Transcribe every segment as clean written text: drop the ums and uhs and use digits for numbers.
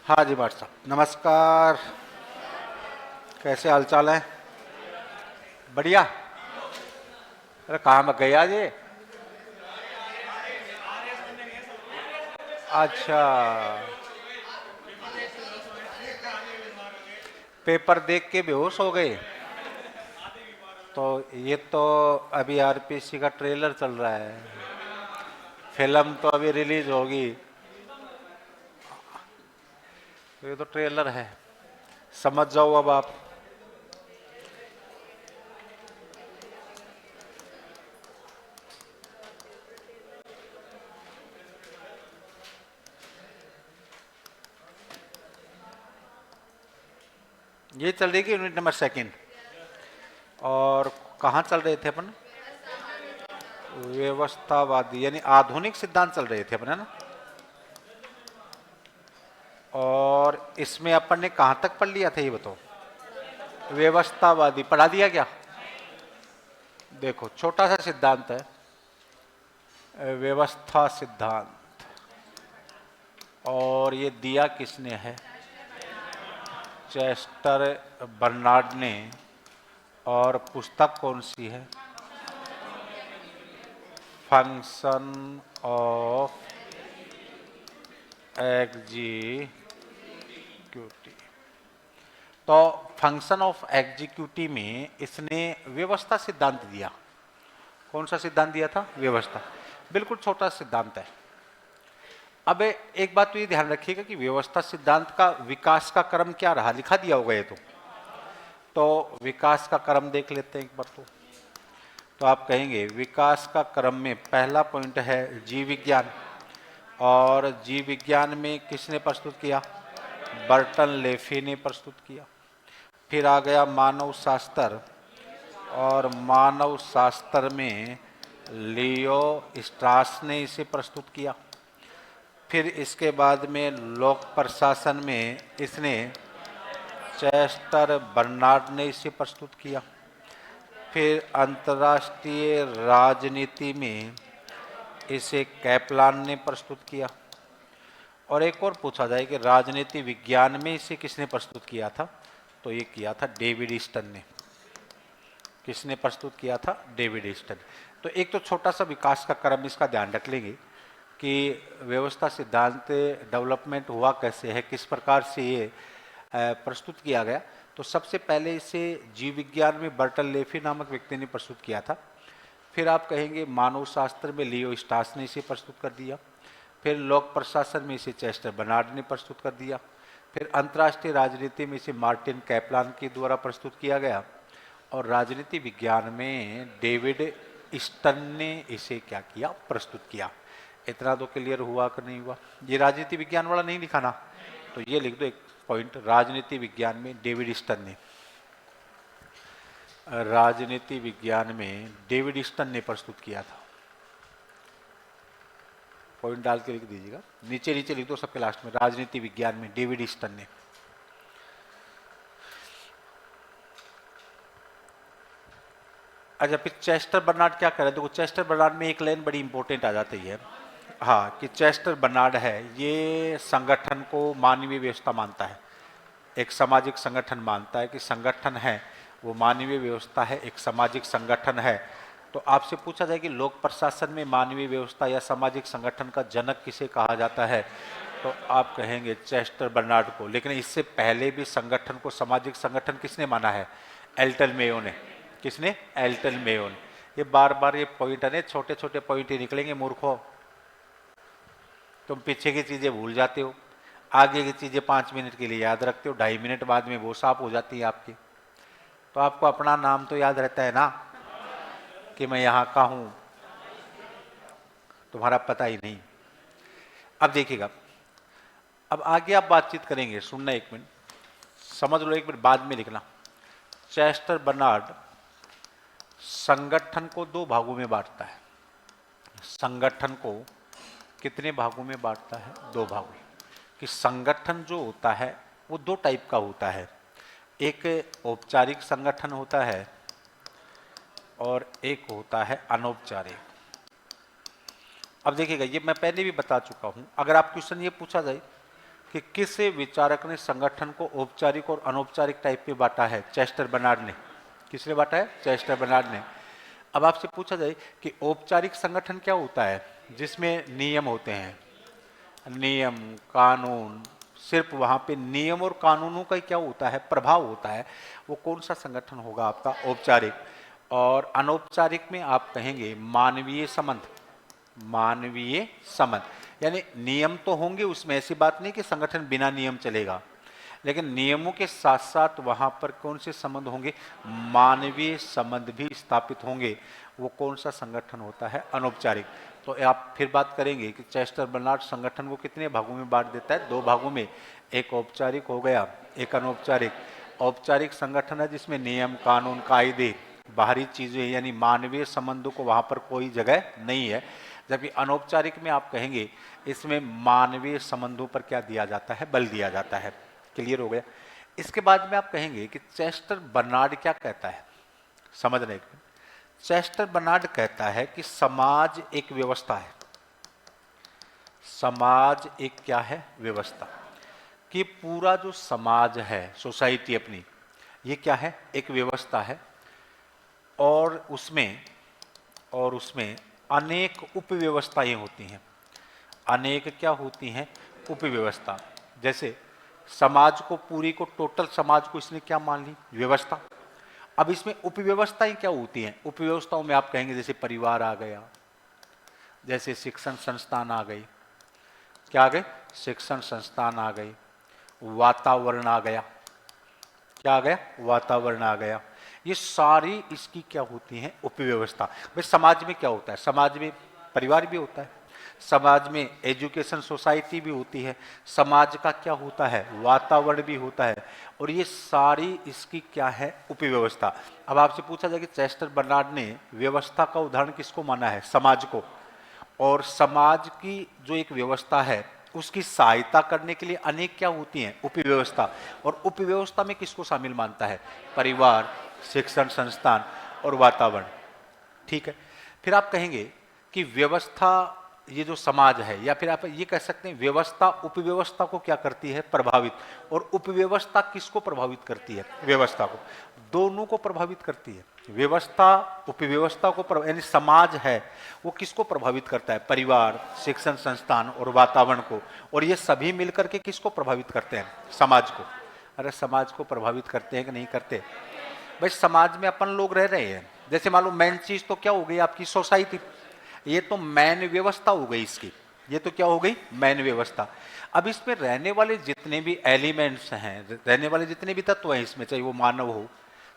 हाँ जी भाट साहब, नमस्कार। कैसे हालचाल है? बढ़िया। अरे कहाँ में गए आज ये? अच्छा, पेपर देख के बेहोश हो गए? तो ये तो अभी आरपीसी का ट्रेलर चल रहा है, फिल्म तो अभी रिलीज होगी। तो ये तो ट्रेलर है, समझ जाओ अब आप। ये चल रही है यूनिट नंबर सेकंड। और कहाँ चल रहे थे अपन? व्यवस्थावादी यानी आधुनिक सिद्धांत चल रहे थे अपन, है ना? और इसमें अपन ने कहाँ तक पढ़ लिया था ये बताओ? व्यवस्थावादी पढ़ा दिया क्या? देखो, छोटा सा सिद्धांत है, व्यवस्था सिद्धांत। और ये दिया किसने है? चेस्टर बर्नार्ड ने। और पुस्तक कौन सी है? Function of executive. तो फंक्शन ऑफ एग्जीक्यूटिव में इसने व्यवस्था सिद्धांत दिया। कौन सा सिद्धांत दिया था? व्यवस्था। बिल्कुल छोटा सिद्धांत है। अब एक बात तो ये ध्यान रखिएगा कि व्यवस्था सिद्धांत का विकास का क्रम क्या रहा, लिखा दिया होगा ये तो विकास का क्रम देख लेते हैं एक बार। तो आप कहेंगे विकास का क्रम में पहला पॉइंट है जीव विज्ञान। और जीव विज्ञान में किसने प्रस्तुत किया? बर्टन लेफी ने प्रस्तुत किया। फिर आ गया मानव शास्त्र। और मानव शास्त्र में लियो स्ट्रास ने इसे प्रस्तुत किया। फिर इसके बाद में लोक प्रशासन में इसने चेस्टर बर्नार्ड ने इसे प्रस्तुत किया। फिर अंतर्राष्ट्रीय राजनीति में इसे कैपलान ने प्रस्तुत किया। और एक और पूछा जाए कि राजनीति विज्ञान में इसे किसने प्रस्तुत किया था, तो ये किया था डेविड ईस्टन ने। किसने प्रस्तुत किया था? David Easton. तो एक तो छोटा सा विकास का क्रम इसका ध्यान रख लेंगे कि व्यवस्था सिद्धांत डेवलपमेंट हुआ कैसे है, किस प्रकार से ये प्रस्तुत किया गया। तो सबसे पहले इसे जीव विज्ञान में बर्टन लेफी नामक व्यक्ति ने प्रस्तुत किया था। फिर आप कहेंगे मानव शास्त्र में लियो स्ट्रास ने इसे प्रस्तुत कर दिया। फिर लोक प्रशासन में इसे चेस्टर बर्नार्ड ने प्रस्तुत कर दिया। फिर अंतर्राष्ट्रीय राजनीति में इसे मार्टिन कैपलान के द्वारा प्रस्तुत किया गया। और राजनीति विज्ञान में डेविड ईस्टन ने इसे क्या किया? प्रस्तुत किया। इतना तो क्लियर हुआ कि नहीं हुआ? ये राजनीति विज्ञान वाला नहीं लिखा ना, तो ये लिख दो एक पॉइंट, राजनीति विज्ञान में डेविड ईस्टन ने। राजनीति विज्ञान में डेविड ईस्टन ने प्रस्तुत किया था। पॉइंट डाल के लिख दीजिएगा, नीचे नीचे लिख दो सबके लास्ट में, राजनीति विज्ञान में डेविड ईस्टन ने। अच्छा, फिर चेस्टर बर्नार्ड क्या करे? देखो, चेस्टर बर्नार्ड में एक लाइन बड़ी इंपॉर्टेंट आ जाती है, हाँ, कि चेस्टर बर्नार्ड है ये संगठन को मानवीय व्यवस्था मानता है, एक सामाजिक संगठन मानता है कि संगठन है वो मानवीय व्यवस्था है, एक सामाजिक संगठन है। तो आपसे पूछा जाए कि लोक प्रशासन में मानवीय व्यवस्था या सामाजिक संगठन का जनक किसे कहा जाता है, तो आप कहेंगे चेस्टर बर्नार्ड को। लेकिन इससे पहले भी संगठन को सामाजिक संगठन किसने माना है? एल्टन मेयो ने। किसने? एल्टन मेयो ने। ये बार बार ये पॉइंट है, छोटे छोटे पॉइंट ही निकलेंगे मूर्खों। तुम पीछे की चीजें भूल जाते हो, आगे की चीजें 5 मिनट के लिए याद रखते हो, 2.5 मिनट बाद में वो साफ हो जाती है आपकी। तो आपको अपना नाम तो याद रहता है ना, कि मैं यहाँ का हूं, तुम्हारा पता ही नहीं। अब देखिएगा, अब आगे आप बातचीत करेंगे, सुनना एक मिनट, समझ लो, एक मिनट बाद में लिखना। चेस्टर बर्नार्ड संगठन को 2 भागों में बांटता है। संगठन को कितने भागों में बांटता है? 2 भागों। कि संगठन जो होता है वो 2 टाइप का होता है, एक औपचारिक संगठन होता है और एक होता है अनौपचारिक। अब देखिएगा, ये मैं पहले भी बता चुका हूं। अगर आप क्वेश्चन ये पूछा जाए कि किस विचारक ने संगठन को औपचारिक और अनौपचारिक टाइप में बांटा है? चेस्टर बर्नार्ड ने। किसने बांटा है? चेस्टर बर्नार्ड ने। अब आपसे पूछा जाए कि औपचारिक संगठन क्या होता है? जिसमें नियम होते हैं, नियम कानून, सिर्फ वहां पे नियम और कानूनों का क्या होता है? प्रभाव होता है। वो कौन सा संगठन होगा आपका? औपचारिक। और अनौपचारिक में आप कहेंगे मानवीय संबंध। मानवीय संबंध यानी नियम तो होंगे उसमें, ऐसी बात नहीं कि संगठन बिना नियम चलेगा, लेकिन नियमों के साथ साथ वहां पर कौन से संबंध होंगे? मानवीय संबंध भी स्थापित होंगे। वो कौन सा संगठन होता है? अनौपचारिक। तो आप फिर बात करेंगे कि चेस्टर बर्नार्ड संगठन को कितने भागों में बांट देता है? 2 भागों में। एक औपचारिक हो गया, एक अनौपचारिक। औपचारिक संगठन है जिसमें नियम कानून कायदे, बाहरी चीजें यानी मानवीय संबंधों को वहां पर कोई जगह नहीं है। जबकि अनौपचारिक में आप कहेंगे इसमें मानवीय संबंधों पर क्या दिया जाता है? बल दिया जाता है। क्लियर हो गया? इसके बाद में आप कहेंगे कि चेस्टर बर्नार्ड क्या कहता है? समझने के, चेस्टर बर्नार्ड कहता है कि समाज एक व्यवस्था है। समाज एक क्या है? व्यवस्था। कि पूरा जो समाज है, सोसाइटी अपनी, ये क्या है? एक व्यवस्था है। और उसमें अनेक उपव्यवस्थाएं होती हैं। अनेक क्या होती हैं? उपव्यवस्था। जैसे समाज को, पूरी को, टोटल समाज को इसने क्या मान ली? व्यवस्था। अब इसमें उपव्यवस्थाएं क्या होती हैं? उपव्यवस्थाओं में आप कहेंगे जैसे परिवार आ गया, जैसे शिक्षण संस्थान आ गई। क्या आ गए? शिक्षण संस्थान आ गई। वातावरण आ गया। क्या आ गया? वातावरण आ गया। ये सारी इसकी क्या होती हैं? उपव्यवस्था। भाई समाज में क्या होता है? समाज में परिवार भी होता है, समाज में एजुकेशन सोसाइटी भी होती है, समाज का क्या होता है? वातावरण भी होता है। और ये सारी इसकी क्या है? उपव्यवस्था। अब आपसे पूछा जाए कि चेस्टर बर्नार्ड ने व्यवस्था का उदाहरण किसको माना है? समाज को। और समाज की जो एक व्यवस्था है उसकी सहायता करने के लिए अनेक क्या होती हैं? उपव्यवस्था। और उपव्यवस्था में किसको शामिल मानता है? परिवार, शिक्षण संस्थान और वातावरण। ठीक है। फिर आप कहेंगे कि व्यवस्था, ये जो समाज है, या फिर आप ये कह सकते हैं व्यवस्था उपव्यवस्था को क्या करती है? प्रभावित। और उपव्यवस्था किसको प्रभावित करती है? व्यवस्था को। दोनों को प्रभावित करती है। व्यवस्था उपव्यवस्था को, यानी समाज है वो किसको प्रभावित करता है? परिवार, शिक्षण संस्थान और वातावरण को। और ये सभी मिलकर के किसको प्रभावित करते हैं? समाज को। अरे समाज को प्रभावित करते हैं कि नहीं करते? भाई समाज में अपन लोग रह रहे हैं, जैसे मान लो मेन चीज तो क्या हो गई आपकी? सोसाइटी। ये तो मैन व्यवस्था हो गई इसकी। ये तो क्या हो गई? मैन व्यवस्था। अब इसमें रहने वाले जितने भी एलिमेंट्स हैं, रहने वाले जितने भी तत्व हैं इसमें, चाहे वो मानव हो,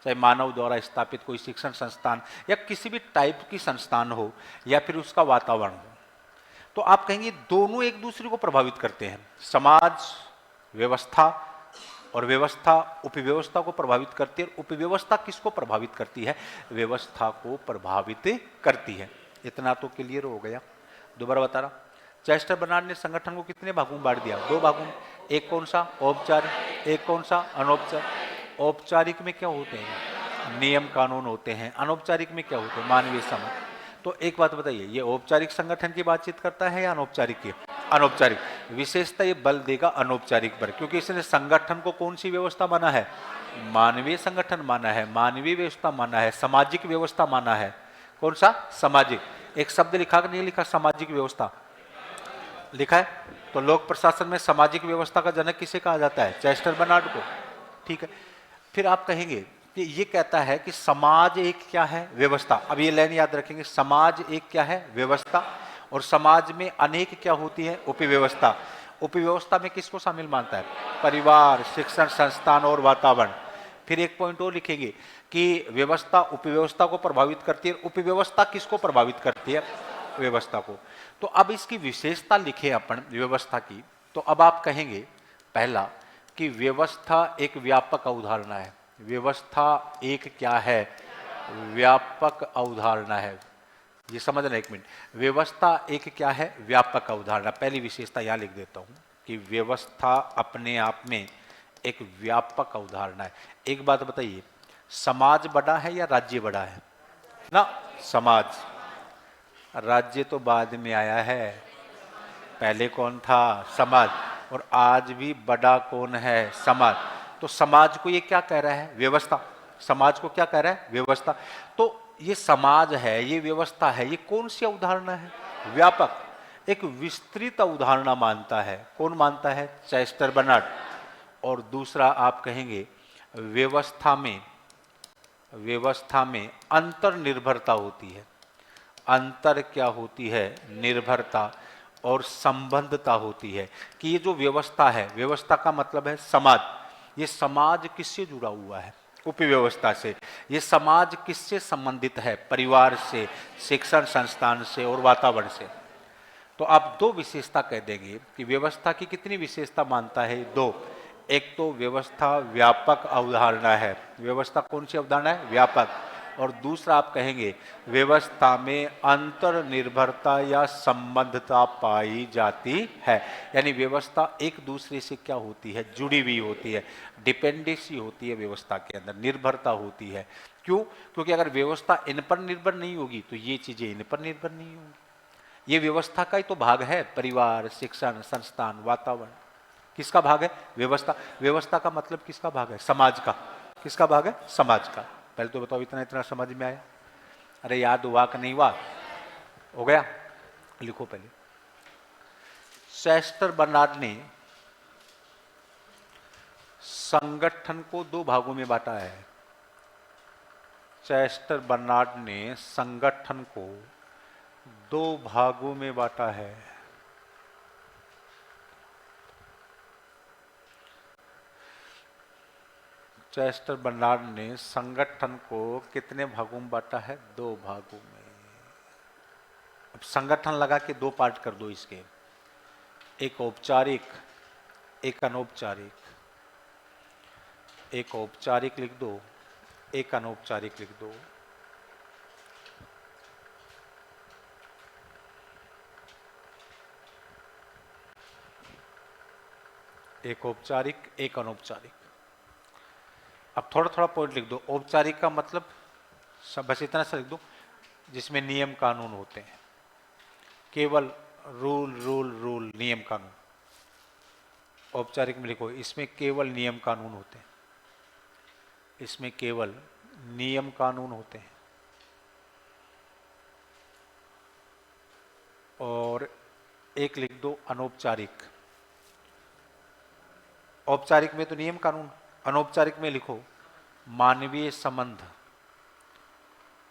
चाहे मानव द्वारा स्थापित कोई शिक्षण संस्थान या किसी भी टाइप की संस्थान हो, या फिर उसका वातावरण हो, तो आप कहेंगे दोनों एक दूसरे को प्रभावित करते हैं। समाज व्यवस्था, और व्यवस्था उपव्यवस्था को प्रभावित करती है। उपव्यवस्था किसको प्रभावित करती है? व्यवस्था को प्रभावित करती है। इतना तो क्लियर हो गया। दोबारा बता रहा, चेस्टर बर्नार्ड ने संगठन को कितने भागों में बांट दिया? 2 भागों में। एक कौन सा? औपचारिक। एक कौन सा? अनौपचारिक। औपचारिक में क्या होते हैं? नियम कानून होते हैं। अनौपचारिक में क्या होते हैं? मानवीय संबंध। तो एक बात बताइए, ये औपचारिक संगठन की बातचीत करता है या अनौपचारिक की? अनौपचारिक। विशेषता ये बल देगा अनौपचारिक पर, क्योंकि इसने संगठन को कौन सी व्यवस्था माना है? मानवीय संगठन माना है, मानवीय व्यवस्था माना है, सामाजिक व्यवस्था माना है। कौन सा? सामाजिक। एक शब्द लिखा कि नहीं लिखा? सामाजिक व्यवस्था लिखा है। तो लोक प्रशासन में सामाजिक व्यवस्था का जनक किसे कहा जाता है? चेस्टर बर्नार्ड को। ठीक है। फिर आप कहेंगे कि ये कहता है कि समाज एक क्या है? व्यवस्था। अब ये लाइन याद रखेंगे, समाज एक क्या है? व्यवस्था। और समाज में अनेक क्या होती है? उपव्यवस्था। उपव्यवस्था में किसको शामिल मानता है? परिवार, शिक्षण संस्थान और वातावरण। फिर एक पॉइंट और लिखेंगे कि व्यवस्था उपव्यवस्था को प्रभावित करती है। उपव्यवस्था किसको प्रभावित करती है? व्यवस्था को। तो अब इसकी विशेषता लिखे अपन व्यवस्था की, तो अब आप कहेंगे पहला कि व्यवस्था एक व्यापक अवधारणा है। व्यवस्था एक क्या है? व्यापक अवधारणा है। ये समझना एक मिनट। व्यवस्था एक क्या है? व्यापक अवधारणा। पहली विशेषता यहां लिख देता हूं कि व्यवस्था अपने आप में एक व्यापक अवधारणा है। एक बात बताइए, समाज बड़ा है या राज्य बड़ा है? ना, समाज। राज्य तो बाद में आया है, पहले कौन था? समाज। और आज भी बड़ा कौन है? समाज। तो समाज को ये क्या कह रहा है? व्यवस्था। समाज को क्या कह रहा है? व्यवस्था। तो ये समाज है, ये व्यवस्था है, ये कौन सी अवधारणा है? व्यापक, एक विस्तृत अवधारणा मानता है। कौन मानता है? Chester Barnard. और दूसरा आप कहेंगे व्यवस्था में अंतर निर्भरता होती है। अंतर क्या होती है? निर्भरता और संबंधता होती है कि ये जो व्यवस्था है, व्यवस्था का मतलब है समाज, ये समाज किससे जुड़ा हुआ है? उपव्यवस्था से। ये समाज किससे संबंधित है? परिवार से, शिक्षण संस्थान से और वातावरण से। तो आप दो विशेषता कह देंगे कि व्यवस्था की कितनी विशेषता मानता है? दो। एक तो व्यवस्था व्यापक अवधारणा है। व्यवस्था कौन सी अवधारणा है? व्यापक। और दूसरा आप कहेंगे व्यवस्था में अंतर निर्भरता या संबंधता पाई जाती है। यानी व्यवस्था एक दूसरे से क्या होती है? जुड़ी हुई होती है, डिपेंडेंसी होती है व्यवस्था के अंदर, निर्भरता होती है। क्यों? क्योंकि अगर व्यवस्था इन पर निर्भर नहीं होगी तो ये चीजें इन पर निर्भर नहीं होंगी। ये व्यवस्था का ही तो भाग है। परिवार, शिक्षण, संस्थान, वातावरण किसका भाग है? व्यवस्था। व्यवस्था का मतलब किसका भाग है? समाज का। किसका भाग है? समाज का। पहले तो बताओ इतना इतना समझ में आया? अरे याद हुआ कि नहीं हुआ? हो गया? लिखो पहले। चेस्टर बर्नार्ड ने संगठन को दो भागों में बांटा है। चेस्टर बर्नार्ड ने संगठन को दो भागों में बांटा है। चेस्टर बर्नार्ड ने संगठन को कितने भागों में बांटा है? दो भागों में। अब संगठन लगा के दो पार्ट कर दो इसके, एक औपचारिक, एक अनौपचारिक। एक औपचारिक लिख दो, एक अनौपचारिक लिख दो। एक औपचारिक, एक अनौपचारिक। अब थोड़ा थोड़ा पॉइंट लिख दो। औपचारिक का मतलब सब बस इतना सा लिख दो जिसमें नियम कानून होते हैं, केवल रूल रूल रूल, नियम कानून। औपचारिक में लिखो इसमें केवल नियम कानून होते हैं, इसमें केवल नियम कानून होते हैं। और एक लिख दो अनौपचारिक। औपचारिक में तो नियम कानून, अनौपचारिक में लिखो मानवीय संबंध।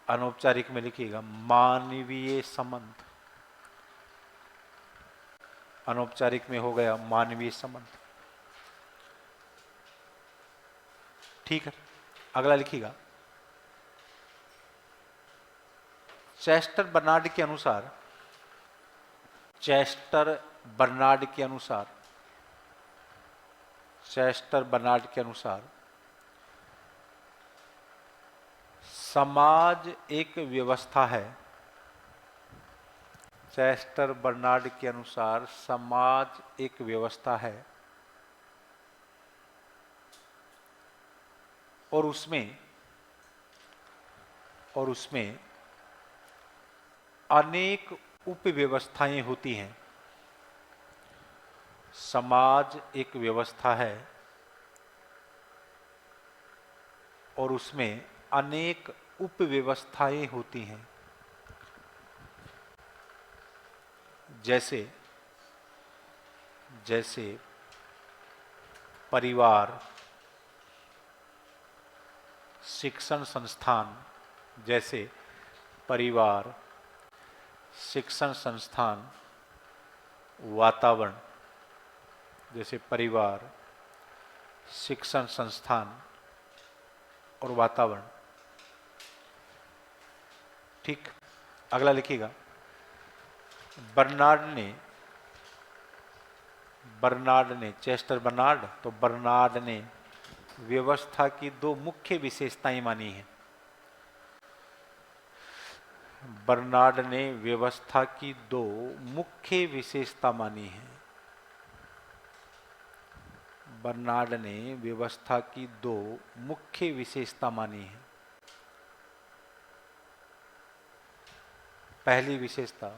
अनौपचारिक में लिखिएगा मानवीय संबंध। अनौपचारिक में हो गया मानवीय संबंध। ठीक है, अगला लिखिएगा। चेस्टर बर्नार्ड के अनुसार, चेस्टर बर्नार्ड के अनुसार, चेस्टर बर्नार्ड के अनुसार समाज एक व्यवस्था है। चेस्टर बर्नार्ड के अनुसार समाज एक व्यवस्था है और उसमें अनेक उपव्यवस्थाएं होती हैं। समाज एक व्यवस्था है और उसमें अनेक उपव्यवस्थाएं होती हैं। जैसे जैसे परिवार, शिक्षण संस्थान, जैसे परिवार, शिक्षण संस्थान, वातावरण, जैसे परिवार, शिक्षण संस्थान और वातावरण। ठीक, अगला लिखिएगा। बर्नार्ड ने चेस्टर बर्नार्ड, तो बर्नार्ड ने व्यवस्था की दो मुख्य विशेषताएं मानी हैं। बर्नार्ड ने व्यवस्था की दो मुख्य विशेषता मानी है। बर्नार्ड ने व्यवस्था की दो मुख्य विशेषता मानी है। पहली विशेषता,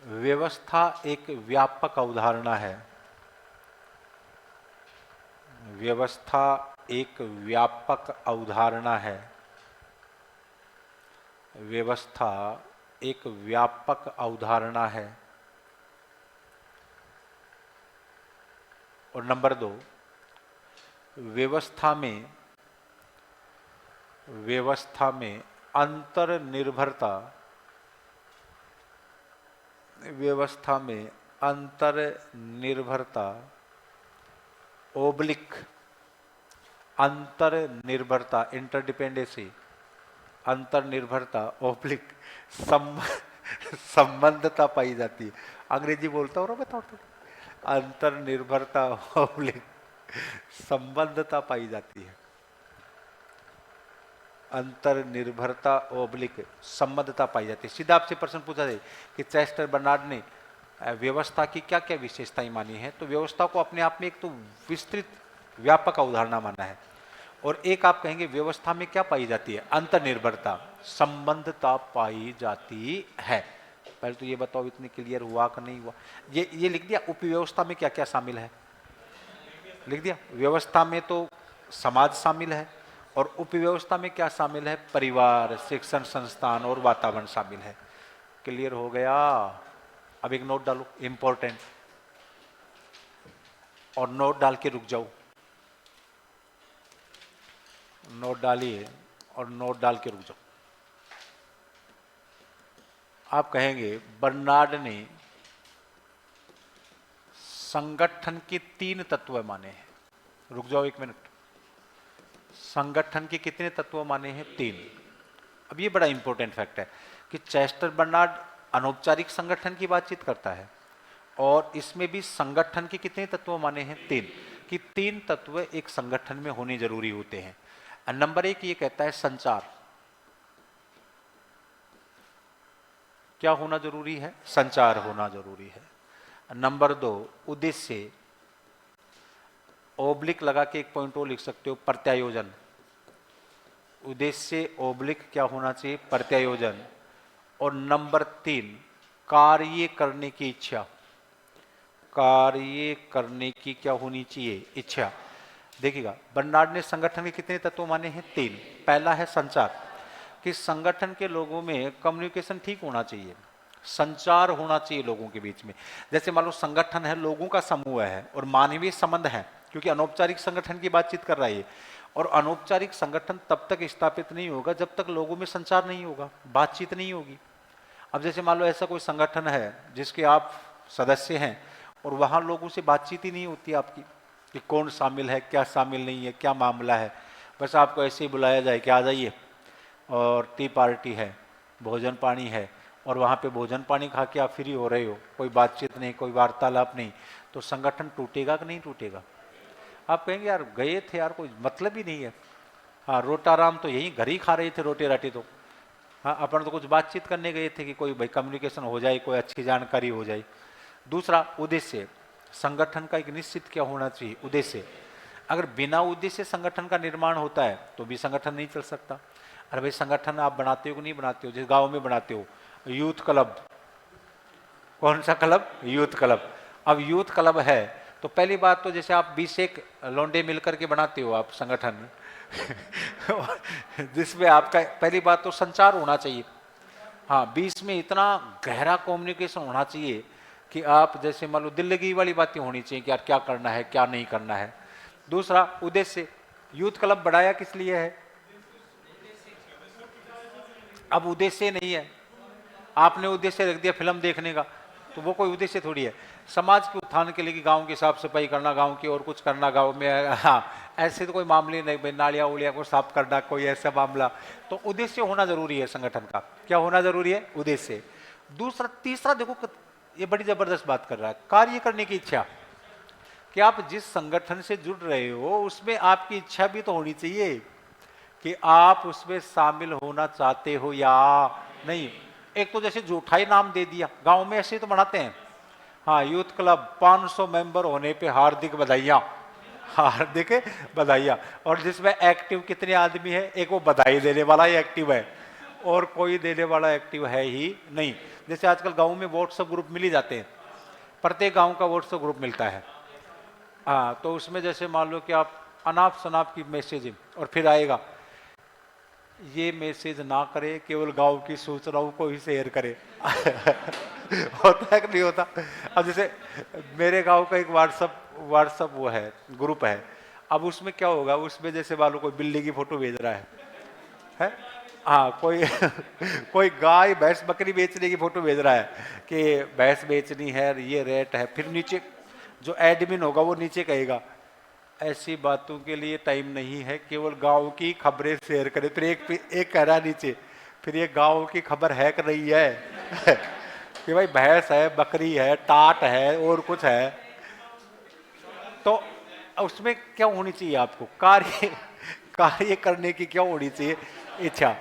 व्यवस्था एक व्यापक अवधारणा है। व्यवस्था एक व्यापक अवधारणा है। व्यवस्था एक व्यापक अवधारणा है। और नंबर 2, व्यवस्था में अंतर्निर्भरता, व्यवस्था में अंतर्निर्भरता ओब्लिक अंतर्निर्भरता, इंटरडिपेंडेंसी, अंतर्निर्भरता ओब्लिक संबंधता पाई जाती है। अंग्रेजी बोलता हूँ ना मैं थोड़ा, अंतर्निर्भरता ओब्लिक संबंधता पाई जाती है। अंतर्निर्भरता ओब्लिक संबद्धता पाई जाती है। सीधा आपसे प्रश्न पूछा जाए कि चेस्टर बर्नार्ड ने व्यवस्था की क्या क्या विशेषताएं मानी है, तो व्यवस्था को अपने आप में एक तो विस्तृत व्यापक अवधारणा माना है, और एक आप कहेंगे व्यवस्था में क्या पाई जाती है, अंतर्निर्भरता, संबद्धता पाई जाती है। पहले तो ये बताओ इतनी क्लियर हुआ कि नहीं हुआ? ये लिख दिया। उपव्यवस्था में क्या क्या शामिल है, लिख दिया। व्यवस्था में तो समाज शामिल है, और उपव्यवस्था में क्या शामिल है, परिवार, शिक्षण संस्थान और वातावरण शामिल है। क्लियर हो गया? अब एक नोट डालो इंपॉर्टेंट, और नोट डाल के रुक जाओ। नोट डालिए और नोट डाल के रुक जाओ। आप कहेंगे बर्नार्ड ने संगठन के 3 तत्व माने हैं। रुक जाओ एक मिनट। संगठन के कितने तत्व माने हैं? 3। अब ये बड़ा इंपॉर्टेंट फैक्ट है कि चेस्टर बर्नार्ड अनौपचारिक संगठन की बातचीत करता है, और इसमें भी संगठन के कितने तत्व माने हैं? 3। कि 3 तत्व एक संगठन में होने जरूरी होते हैं। नंबर 1 ये कहता है संचार। क्या होना जरूरी है? संचार होना जरूरी है। नंबर 2 उद्देश्य, ओब्लिक लगा के एक पॉइंट और लिख सकते हो, प्रत्यायोजन। उद्देश्य ओब्लिक क्या होना चाहिए? प्रत्यायोजन। और नंबर 3 कार्य करने की इच्छा। कार्य करने की क्या होनी चाहिए? इच्छा। देखिएगा, बर्नार्ड ने संगठन के कितने तत्व माने हैं? 3। पहला है संचार, कि संगठन के लोगों में कम्युनिकेशन ठीक होना चाहिए, संचार होना चाहिए लोगों के बीच में। जैसे मान लो संगठन है, लोगों का समूह है और मानवीय संबंध है, क्योंकि अनौपचारिक संगठन की बातचीत कर रहा है ये। और अनौपचारिक संगठन तब तक स्थापित नहीं होगा जब तक लोगों में संचार नहीं होगा, बातचीत नहीं होगी। अब जैसे मान लो ऐसा कोई संगठन है जिसके आप सदस्य हैं, और वहां लोगों से बातचीत ही नहीं होती आपकी कि कौन शामिल है, क्या शामिल नहीं है, क्या मामला है। बस आपको ऐसे ही बुलाया जाए कि आ जाइए और टी पार्टी है, भोजन पानी है, और वहाँ पे भोजन पानी खा के आप फ्री हो रहे हो, कोई बातचीत नहीं, कोई वार्तालाप नहीं, तो संगठन टूटेगा कि नहीं टूटेगा? आप कहेंगे यार गए थे यार, कोई मतलब ही नहीं है। हाँ, रोटाराम तो यही घर ही खा रहे थे रोटी राटी तो। हाँ, अपन तो कुछ बातचीत करने गए थे कि कोई भाई कम्युनिकेशन हो जाए, कोई अच्छी जानकारी हो जाए। दूसरा उद्देश्य, संगठन का एक निश्चित क्या होना चाहिए? उद्देश्य। अगर बिना उद्देश्य संगठन का निर्माण होता है तो भी संगठन नहीं चल सकता। अरे भाई संगठन आप बनाते हो कि नहीं बनाते हो? जिस गांव में बनाते हो यूथ क्लब, कौन सा क्लब? Youth club. अब यूथ क्लब है तो पहली बात तो जैसे आप 20 लौंडे मिलकर के बनाते हो आप संगठन जिसमें आपका पहली बात तो संचार होना चाहिए। हाँ, 20 में इतना गहरा कम्युनिकेशन होना चाहिए कि आप जैसे मान लो दिल्लगी वाली बातें होनी चाहिए कि यार क्या करना है, क्या नहीं करना है। दूसरा उद्देश्य, यूथ क्लब बढ़ाया किस लिए है? अब उद्देश्य नहीं है, आपने उद्देश्य रख दिया फिल्म देखने का, तो वो कोई उद्देश्य थोड़ी है। समाज के उत्थान के लिए कि गांव की साफ सफाई करना, गांव की और कुछ करना गांव में, हाँ ऐसे तो कोई मामले नहीं भाई, नालियाँ उलिया को साफ करना, कोई ऐसा मामला। तो उद्देश्य होना जरूरी है संगठन का। क्या होना जरूरी है? उद्देश्य। दूसरा, तीसरा देखो ये बड़ी जबरदस्त बात कर रहा है, कार्य करने की इच्छा। कि आप जिस संगठन से जुड़ रहे हो उसमें आपकी इच्छा भी तो होनी चाहिए कि आप उसमें शामिल होना चाहते हो या नहीं। एक तो जैसे झूठा ही नाम दे दिया, गांव में ऐसे तो बनाते हैं, हाँ यूथ क्लब 500 मेंबर होने पे हार्दिक बधाइयाँ, हार्दिक बधाइयाँ। और जिसमें एक्टिव कितने आदमी है? एक वो बधाई देने वाला ही एक्टिव है, और कोई देने वाला एक्टिव है ही नहीं। जैसे आजकल गाँव में व्हाट्सएप ग्रुप मिल ही जाते हैं, प्रत्येक गाँव का व्हाट्सएप ग्रुप मिलता है। हाँ, तो उसमें जैसे मान लो कि आप अनाप शनाप की मैसेज और फिर आएगा ये मैसेज ना करे, केवल गांव की सूचनाओं को ही शेयर करे। होता है कि नहीं होता? अब जैसे मेरे गांव का एक व्हाट्सअप वो है, ग्रुप है। अब उसमें क्या होगा, उसमें जैसे मान लो कोई बिल्ली की फोटो भेज रहा है? हाँ, कोई कोई गाय भैंस बकरी बेचने की फोटो भेज रहा है कि भैंस बेचनी है, ये रेट है। फिर नीचे जो एडमिन होगा वो नीचे कहेगा ऐसी बातों के लिए टाइम नहीं है, केवल गांव की खबरें शेयर करें। फिर एक कह रहा है नीचे, फिर ये गांव की खबर है कि नहीं है? कि भाई भैंस है, बकरी है, टाट है और कुछ है। तो उसमें क्या होनी चाहिए आपको, कार्य करने की क्या होनी चाहिए, इच्छा।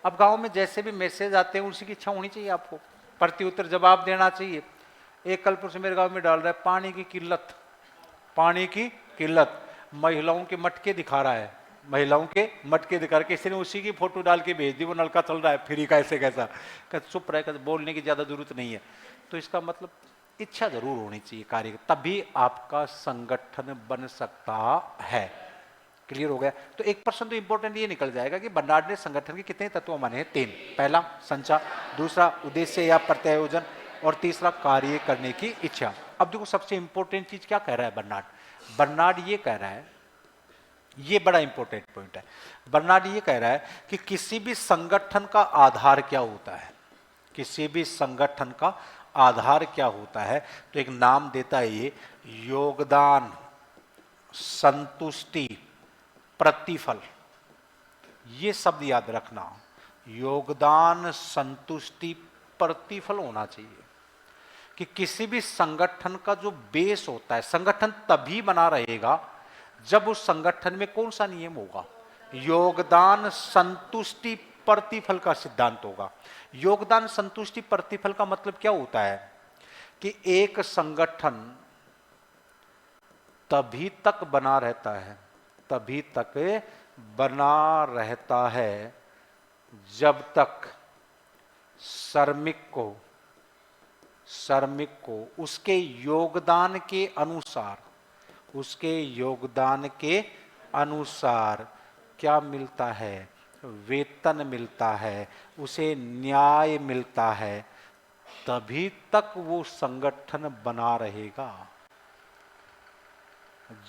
अब गांव में जैसे भी मैसेज आते हैं उसी की इच्छा होनी चाहिए आपको, प्रत्युत्तर जवाब देना चाहिए। एक कल परसों मेरे गांव में डाल रहा है पानी की किल्लत, पानी की किल्लत, महिलाओं के मटके दिखा रहा है, महिलाओं के मटके दिखा रहा है। किसी ने उसी की फोटो डाल के भेज दी, वो नलका चल रहा है फ्री का, ऐसे कैसा। कहते चुप रहे, कहते बोलने की ज्यादा जरूरत नहीं है। तो इसका मतलब इच्छा जरूर होनी चाहिए कार्य, तभी आपका संगठन बन सकता है। क्लियर हो गया? तो 1% तो इंपॉर्टेंट ये निकल जाएगा कि बर्नार्ड ने संगठन के कितने तत्व माने हैं? 3। पहला संचार, दूसरा उद्देश्य या प्रत्यायोजन, और तीसरा कार्य करने की इच्छा। अब देखो सबसे इंपॉर्टेंट चीज क्या कह रहा है बर्नार्ड? बर्नार्ड ये कह रहा है, ये बड़ा इंपॉर्टेंट पॉइंट है। बर्नार्ड ये कह रहा है कि किसी भी संगठन का आधार क्या होता है, किसी भी संगठन का आधार क्या होता है? तो एक नाम देता है ये, योगदान, संतुष्टि, प्रतिफल। ये शब्द याद रखना, योगदान, संतुष्टि, प्रतिफल होना चाहिए। कि किसी भी संगठन का जो बेस होता है, संगठन तभी बना रहेगा जब उस संगठन में कौन सा नियम होगा? योगदान, संतुष्टि, प्रतिफल का सिद्धांत होगा। योगदान, संतुष्टि, प्रतिफल का मतलब क्या होता है? कि एक संगठन तभी तक बना रहता है, तभी तक बना रहता है जब तक श्रमिक को उसके योगदान के अनुसार, उसके योगदान के अनुसार क्या मिलता है? वेतन मिलता है, उसे न्याय मिलता है, तभी तक वो संगठन बना रहेगा।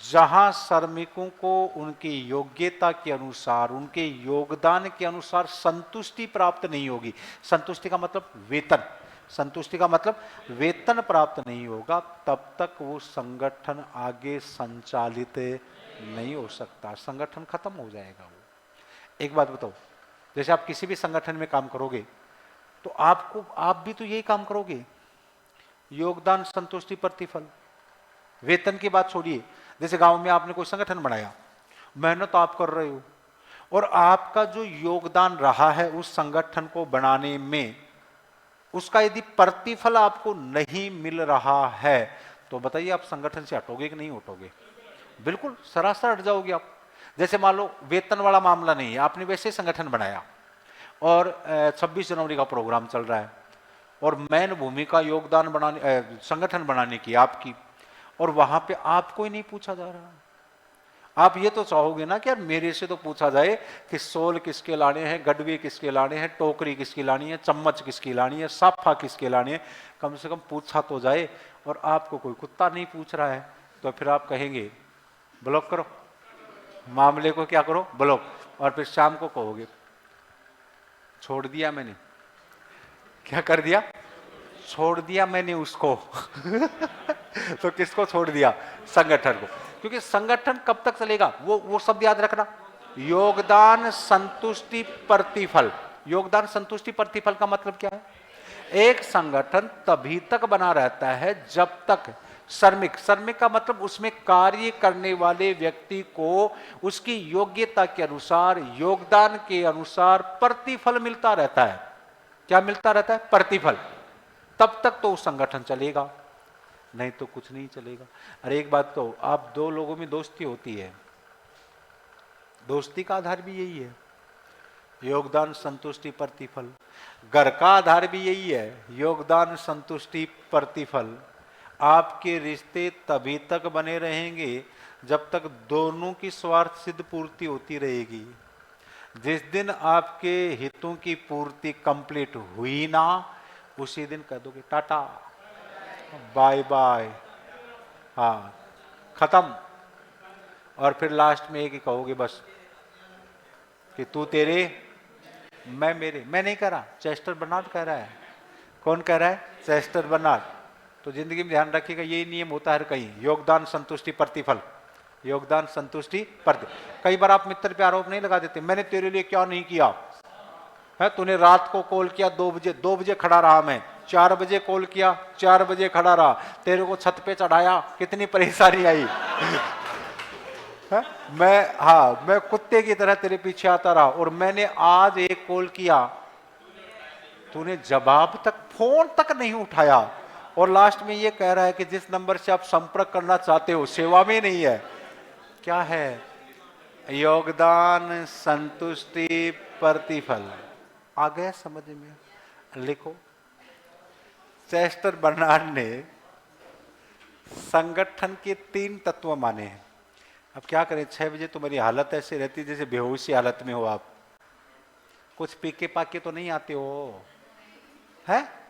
जहां श्रमिकों को उनकी योग्यता के अनुसार, उनके योगदान के अनुसार संतुष्टि प्राप्त नहीं होगी, संतुष्टि का मतलब वेतन, संतुष्टि का मतलब वेतन प्राप्त नहीं होगा, तब तक वो संगठन आगे संचालित नहीं हो सकता, संगठन खत्म हो जाएगा। वो एक बात बताओ, जैसे आप किसी भी संगठन में काम करोगे तो आप भी तो यही काम करोगे, योगदान, संतुष्टि, प्रतिफल। वेतन की बात छोड़िए, जैसे गांव में आपने कोई संगठन बनाया, मेहनत आप कर रहे हो, और आपका जो योगदान रहा है उस संगठन को बनाने में, उसका यदि प्रतिफल आपको नहीं मिल रहा है तो बताइए आप संगठन से हटोगे कि नहीं हटोगे? बिल्कुल सरासर हट जाओगे आप। जैसे मान लो वेतन वाला मामला नहीं है, आपने वैसे संगठन बनाया और 26 जनवरी का प्रोग्राम चल रहा है और मैन भूमिका योगदान बनाने, संगठन बनाने की आपकी, और वहां पे आपको ही नहीं पूछा जा रहा। आप ये तो चाहोगे ना कि यार मेरे से तो पूछा जाए कि सोल किसके लाने हैं, गडवे किसके लाने हैं, टोकरी किसकी लानी है, चम्मच किसकी लानी है, साफा किसके लानी है, कम से कम पूछा तो जाए। और आपको कोई कुत्ता नहीं पूछ रहा है तो फिर आप कहेंगे ब्लॉक करो, मामले को क्या करो, ब्लॉक। और फिर शाम को कहोगे छोड़ दिया मैंने, क्या कर दिया? छोड़ दिया मैंने उसको। तो किसको छोड़ दिया? संगठन को। क्योंकि संगठन कब तक चलेगा, वो शब्द याद रखना, योगदान, संतुष्टि, प्रतिफल। योगदान, संतुष्टि, प्रतिफल का मतलब क्या है? एक संगठन तभी तक बना रहता है जब तक श्रमिक का मतलब उसमें कार्य करने वाले व्यक्ति को उसकी योग्यता के अनुसार, योगदान के अनुसार प्रतिफल मिलता रहता है। क्या मिलता रहता है? प्रतिफल। तब तक तो संगठन चलेगा, नहीं तो कुछ नहीं चलेगा। अरे एक बात कहो, आप दो लोगों में दोस्ती होती है, दोस्ती का आधार भी यही है। योगदान, संतुष्टि, प्रतिफल। घर का आधार भी यही है, योगदान, संतुष्टि, प्रतिफल। आपके रिश्ते तभी तक बने रहेंगे जब तक दोनों की स्वार्थ सिद्ध पूर्ति होती रहेगी। जिस दिन आपके हितों की पूर्ति कंप्लीट हुई ना, उसी दिन कह दोगे टाटा, बाय बाय, हाँ, खत्म। और फिर लास्ट में एक ही कहोगे बस कि तू तेरे, मैं मेरे। मैं नहीं कह रहा, चेस्टर बर्नार्ड कह रहा है। कौन कह रहा है? Chester Barnard. तो जिंदगी में ध्यान रखिएगा, यही नियम होता है कहीं, योगदान, संतुष्टि, प्रतिफल। योगदान, संतुष्टि, प्रतिफल। कई बार आप मित्र पे आरोप नहीं लगा देते, मैंने तेरे लिए क्या नहीं किया है? तूने रात को कॉल किया 2 बजे, 2 बजे खड़ा रहा मैं, 4 बजे कॉल किया, 4 बजे खड़ा रहा, तेरे को छत पे चढ़ाया, कितनी परेशानी आई है? मैं कुत्ते की तरह तेरे पीछे आता रहा, और मैंने आज एक कॉल किया, तूने जवाब तक, फोन तक नहीं उठाया, और लास्ट में ये कह रहा है कि जिस नंबर से आप संपर्क करना चाहते हो सेवा में नहीं है। क्या है? योगदान, संतुष्टि, प्रतिफल। आ गया समझ में? लिखो। चेस्टर बर्नार्ड ने संगठन के 3 तत्व माने हैं। अब क्या करें, 6 बजे तो मेरी हालत ऐसी रहती जैसे बेहोशी हालत में हो आप। कुछ पीके पाके तो नहीं आते हो, है?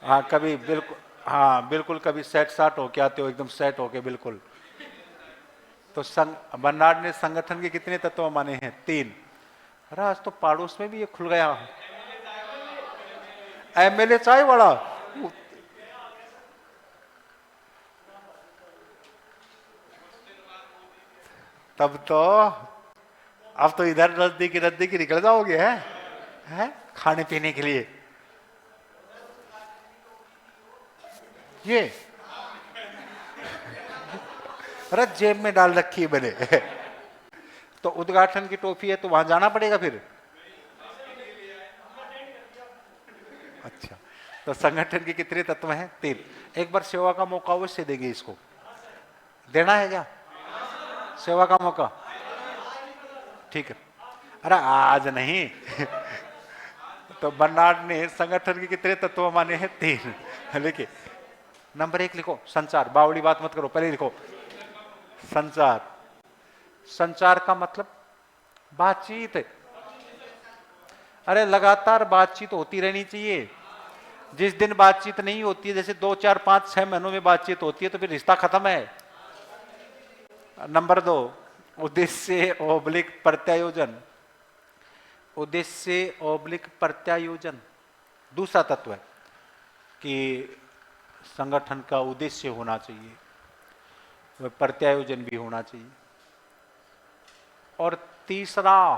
हाँ कभी बिल्कुल, हाँ बिल्कुल, कभी सेट साट होके आते हो, एकदम सेट होके बिल्कुल। तो बर्नार्ड ने संगठन के कितने तत्व माने हैं? 3। अरे आज तो पड़ोस में भी ये खुल गया, एमएलए चाय वाला। तब तो अब तो इधर नजदीकी नजदीकी निकल जाओगे, है खाने पीने के लिए। ये अरे जेब में डाल रखी है मैंने तो उद्घाटन की टोपी है तो वहां जाना पड़ेगा फिर। अच्छा, तो संगठन के कितने तत्व हैं? 3। एक बार सेवा का मौका अवश्य देंगे इसको। देना है क्या सेवा का मौका? ठीक है। अरे आज नहीं तो बर्नार्ड ने संगठन के कितने तत्व माने हैं? 3। लिखिए। नंबर 1 लिखो, संचार। बावड़ी बात मत करो, पहले लिखो संचार। संचार का मतलब बातचीत। अरे लगातार बातचीत होती रहनी चाहिए। जिस दिन बातचीत नहीं होती है, जैसे 2, 4, 5, 6 महीनों में बातचीत होती है, तो फिर रिश्ता खत्म है। नंबर 2, उद्देश्य ओब्लिक प्रत्यायोजन। उद्देश्य ओब्लिक प्रत्यायोजन दूसरा तत्व है कि संगठन का उद्देश्य होना चाहिए, वह प्रत्यायोजन भी होना चाहिए। और तीसरा,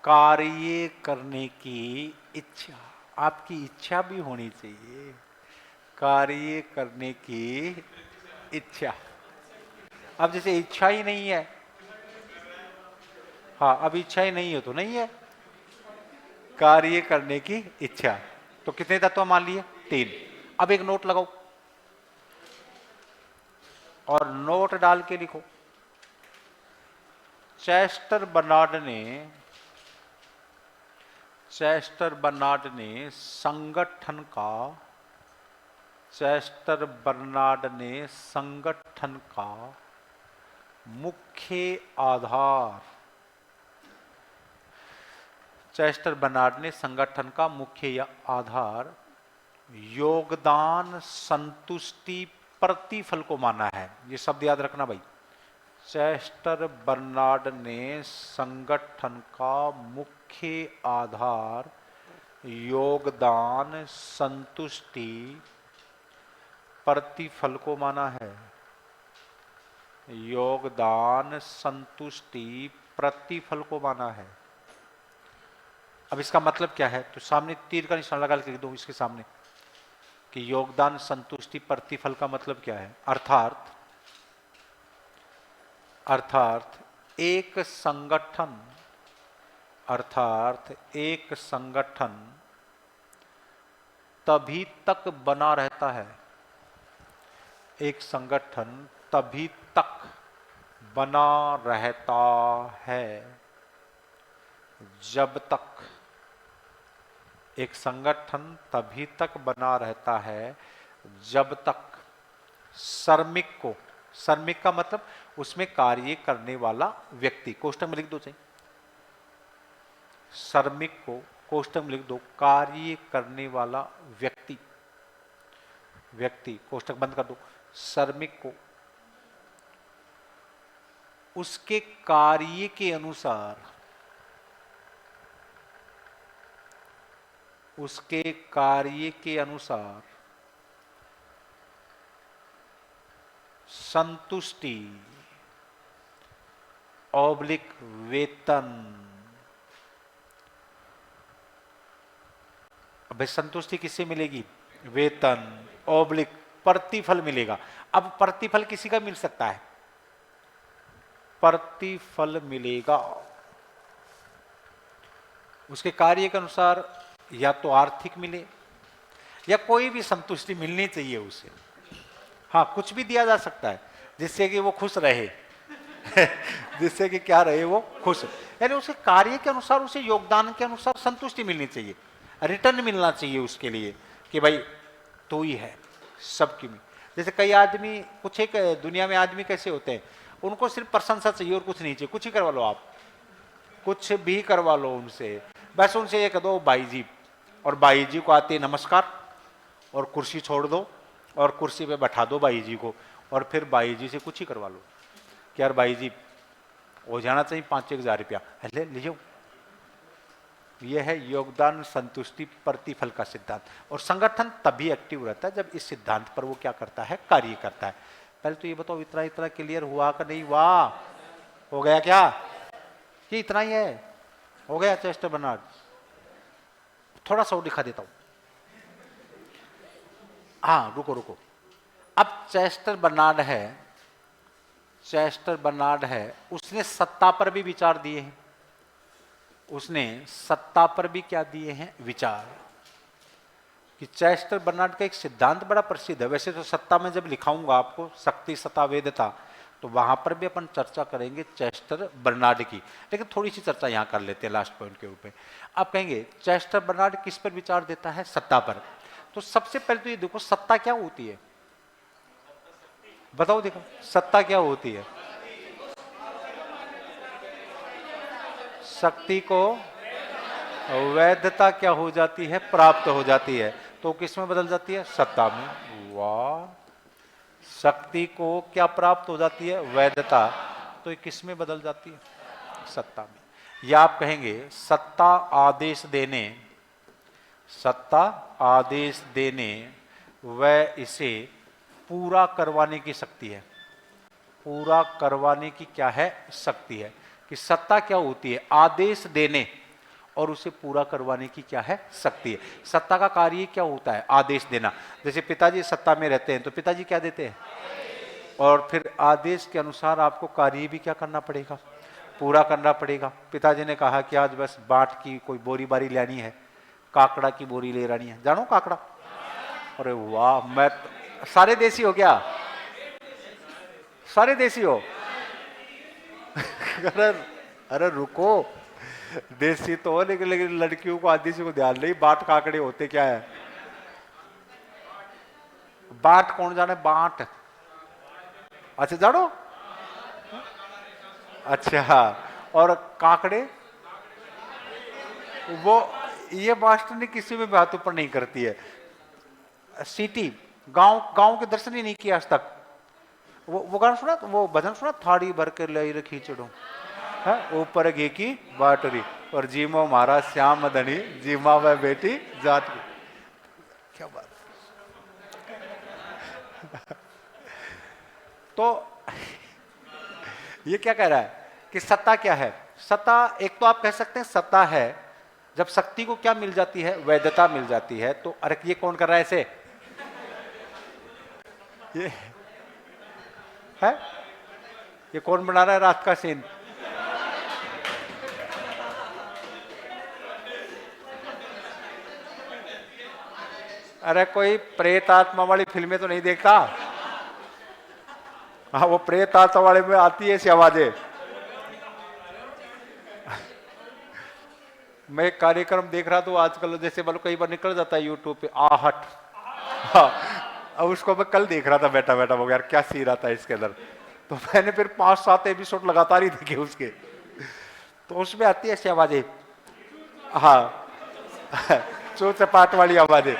कार्य करने की इच्छा। आपकी इच्छा भी होनी चाहिए, कार्य करने की इच्छा। अब जैसे इच्छा ही नहीं है, हाँ अब इच्छा ही नहीं है तो नहीं है, कार्य करने की इच्छा। तो कितने तत्व मान लिए? 3। अब एक नोट लगाओ और नोट डाल के लिखो, चेस्टर बर्नार्ड ने संगठन का मुख्य आधार, चेस्टर बर्नार्ड ने संगठन का मुख्य आधार योगदान, संतुष्टि, प्रतिफल को माना है। ये शब्द याद रखना भाई। चेस्टर बर्नार्ड ने संगठन का मुख्य आधार योगदान, संतुष्टि, प्रतिफल को माना है। योगदान, संतुष्टि, प्रतिफल को माना है। अब इसका मतलब क्या है? तो सामने तीर का निशान लगा के दो इसके सामने कि योगदान, संतुष्टि, प्रतिफल का मतलब क्या है। अर्थात एक संगठन तभी तक बना रहता है, एक संगठन तभी तक बना रहता है जब तक एक संगठन तभी तक बना रहता है जब तक श्रमिक का मतलब उसमें कार्य करने वाला व्यक्ति, कोष्टक में लिख दो चाहिए, श्रमिक को कोष्टक में लिख दो, कार्य करने वाला व्यक्ति, कोष्टक बंद कर दो, श्रमिक को उसके कार्य के अनुसार, संतुष्टि ऑब्लिक वेतन, भाई संतुष्टि किससे मिलेगी? वेतन ऑब्लिक प्रतिफल मिलेगा। अब प्रतिफल किसी का मिल सकता है, प्रतिफल मिलेगा उसके कार्य के अनुसार, या तो आर्थिक मिले या कोई भी संतुष्टि मिलनी चाहिए उसे। हाँ, कुछ भी दिया जा सकता है जिससे कि वो खुश रहे जिससे कि क्या रहे, वो खुश, यानी उसके कार्य के अनुसार, उसे योगदान के अनुसार संतुष्टि मिलनी चाहिए, रिटर्न मिलना चाहिए उसके लिए कि भाई तू ही है सबकी में। जैसे कई आदमी, कुछ एक दुनिया में आदमी कैसे होते हैं, उनको सिर्फ प्रशंसा चाहिए और कुछ नहीं चाहिए, कुछ ही करवा लो आप, कुछ भी करवा लो उनसे, बस उनसे ये कह दो भाई जी, और भाई जी को आते नमस्कार, और कुर्सी छोड़ दो और कुर्सी पे बैठा दो भाई जी को, और फिर भाई जी से कुछ ही करवा लो कि यार भाई जी हो जाना चाहिए 5-1 हज़ार रुपया, ले लीजिए। यह है योगदान संतुष्टि प्रतिफल का सिद्धांत। और संगठन तभी एक्टिव रहता है जब इस सिद्धांत पर वो क्या करता है, कार्य करता है। पहले तो ये बताओ इतना इतना क्लियर हुआ कि नहीं? वाह, हो गया क्या? ये इतना ही है, हो गया चेस्टर बर्नार्ड? थोड़ा सा और दिखा देता हूं। हाँ रुको, अब चेस्टर बर्नार्ड है, उसने सत्ता पर भी विचार दिए हैं, उसने सत्ता पर भी क्या दिए हैं, विचार। कि चेस्टर बर्नार्ड का एक सिद्धांत बड़ा प्रसिद्ध है, वैसे तो सत्ता में जब लिखाऊंगा आपको शक्ति सत्ता वेदता, तो वहां पर भी अपन चर्चा करेंगे चेस्टर बर्नार्ड की, लेकिन थोड़ी सी चर्चा यहां कर लेते हैं लास्ट पॉइंट के ऊपर। आप कहेंगे चेस्टर बर्नार्ड किस पर विचार देता है? सत्ता पर। तो सबसे पहले तो ये देखो सत्ता क्या होती है, बताओ, देखो सत्ता क्या होती है? शक्ति को वैधता क्या हो जाती है, प्राप्त हो जाती है, तो किस में बदल जाती है? सत्ता में। वाह, शक्ति को क्या प्राप्त हो जाती है? वैधता, तो ये किस में बदल जाती है? सत्ता में। या आप कहेंगे सत्ता आदेश देने व इसे पूरा करवाने की शक्ति है, पूरा करवाने की क्या है? शक्ति है। कि सत्ता क्या होती है? आदेश देने और उसे पूरा करवाने की क्या है? शक्ति है। सत्ता का कार्य क्या होता है? आदेश देना। जैसे पिताजी सत्ता में रहते हैं तो पिताजी क्या देते हैं? और फिर आदेश के अनुसार आपको कार्य भी क्या करना पड़ेगा? पूरा करना पड़ेगा। पिताजी ने कहा कि आज बस बाट की कोई बोरी बारी लेनी है, काकड़ा की बोरी ले रानी है, जानो काकड़ा? अरे वाह, मैं सारे देसी हो क्या? सारे देसी हो? अरे रुको, देसी तो हो लेकिन लड़कियों को आदिवासी को ध्यान नहीं, बाट काकड़े होते क्या है? बाट कौन जाने? बाट, अच्छा जानो? अच्छा, और काकड़े वो, ये मास्टर ने किसी में बात ऊपर नहीं करती है। सिटी गांव के दर्शन ही नहीं किया आज तक। वो गाना सुना, वो भजन सुना, थाड़ी भर के लाई रखी चढ़ो है ऊपर घी की बाटरी, और जीमो मारा श्याम धनी, जीमा वह बेटी जात की। क्या बात तो ये क्या कह रहा है कि सत्ता क्या है? सत्ता, एक तो आप कह सकते हैं सत्ता है जब शक्ति को क्या मिल जाती है? वैधता मिल जाती है। तो अरे ये कौन कर रहा है ऐसे? ये है, ये कौन बना रहा है रात का सीन? अरे कोई प्रेत आत्मा वाली फिल्में तो नहीं देखता? हाँ, वो प्रेत आत्मा वाले में आती है ऐसी आवाजें। मैं एक कार्यक्रम देख रहा तो आजकल जैसे मतलब कई बार निकल जाता है यूट्यूब पे आहट। हाँ, अब उसको मैं कल देख रहा था बैठा बैठा, वो यार क्या सी रहा था इसके अंदर। तो मैंने फिर 5-7 एपिसोड लगातार ही देखे उसके। तो उसमें आती है ऐसी आवाजें, हाँ चो चपाट वाली आवाजें।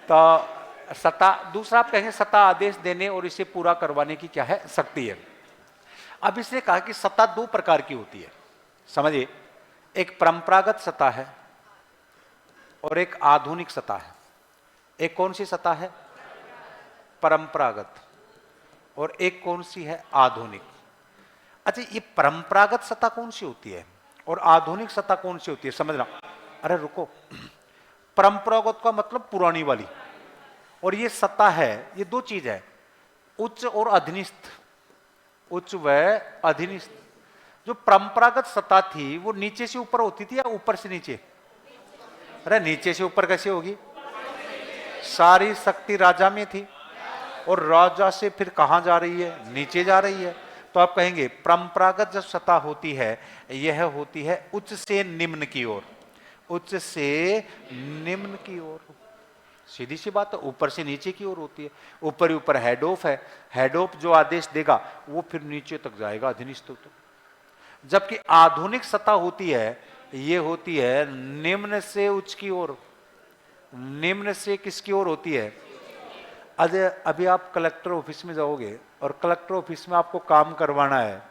तो सत्ता, दूसरा आप कहेंगे सत्ता आदेश देने और इसे पूरा करवाने की क्या है, शक्ति है। अब इसने कहा कि सत्ता दो प्रकार की होती है, समझिए। एक परंपरागत सत्ता है और एक आधुनिक सत्ता है। एक कौन सी सत्ता है, परंपरागत, और एक कौन सी है, आधुनिक। अच्छा, ये परंपरागत सत्ता कौन सी होती है और आधुनिक सत्ता कौन सी होती है, समझना। अरे रुको, परंपरागत का मतलब पुरानी वाली, और ये सत्ता है, ये दो चीज है, उच्च और अधीनस्थ। उच्च व अधीनस्थ। जो परंपरागत सत्ता थी वो नीचे से ऊपर होती थी या ऊपर से नीचे? अरे नीचे से ऊपर कैसे होगी? सारी शक्ति राजा में थी, और राजा से फिर कहां जा रही है, नीचे जा रही है। तो आप कहेंगे परंपरागत जो सत्ता होती है यह होती है उच्च से निम्न की ओर, उच्च से निम्न की ओर। सीधी सी बात है, ऊपर से नीचे की ओर होती है। ऊपर ही ऊपर हेड ऑफ है, हेड ऑफ जो आदेश देगा वो फिर नीचे तक जाएगा, अधीनस्थ तो। जबकि आधुनिक सत्ता होती है, ये होती है निम्न से उच्च की ओर। निम्न से किसकी ओर होती है? अभी आप कलेक्टर ऑफिस में जाओगे और कलेक्टर ऑफिस में आपको काम करवाना है,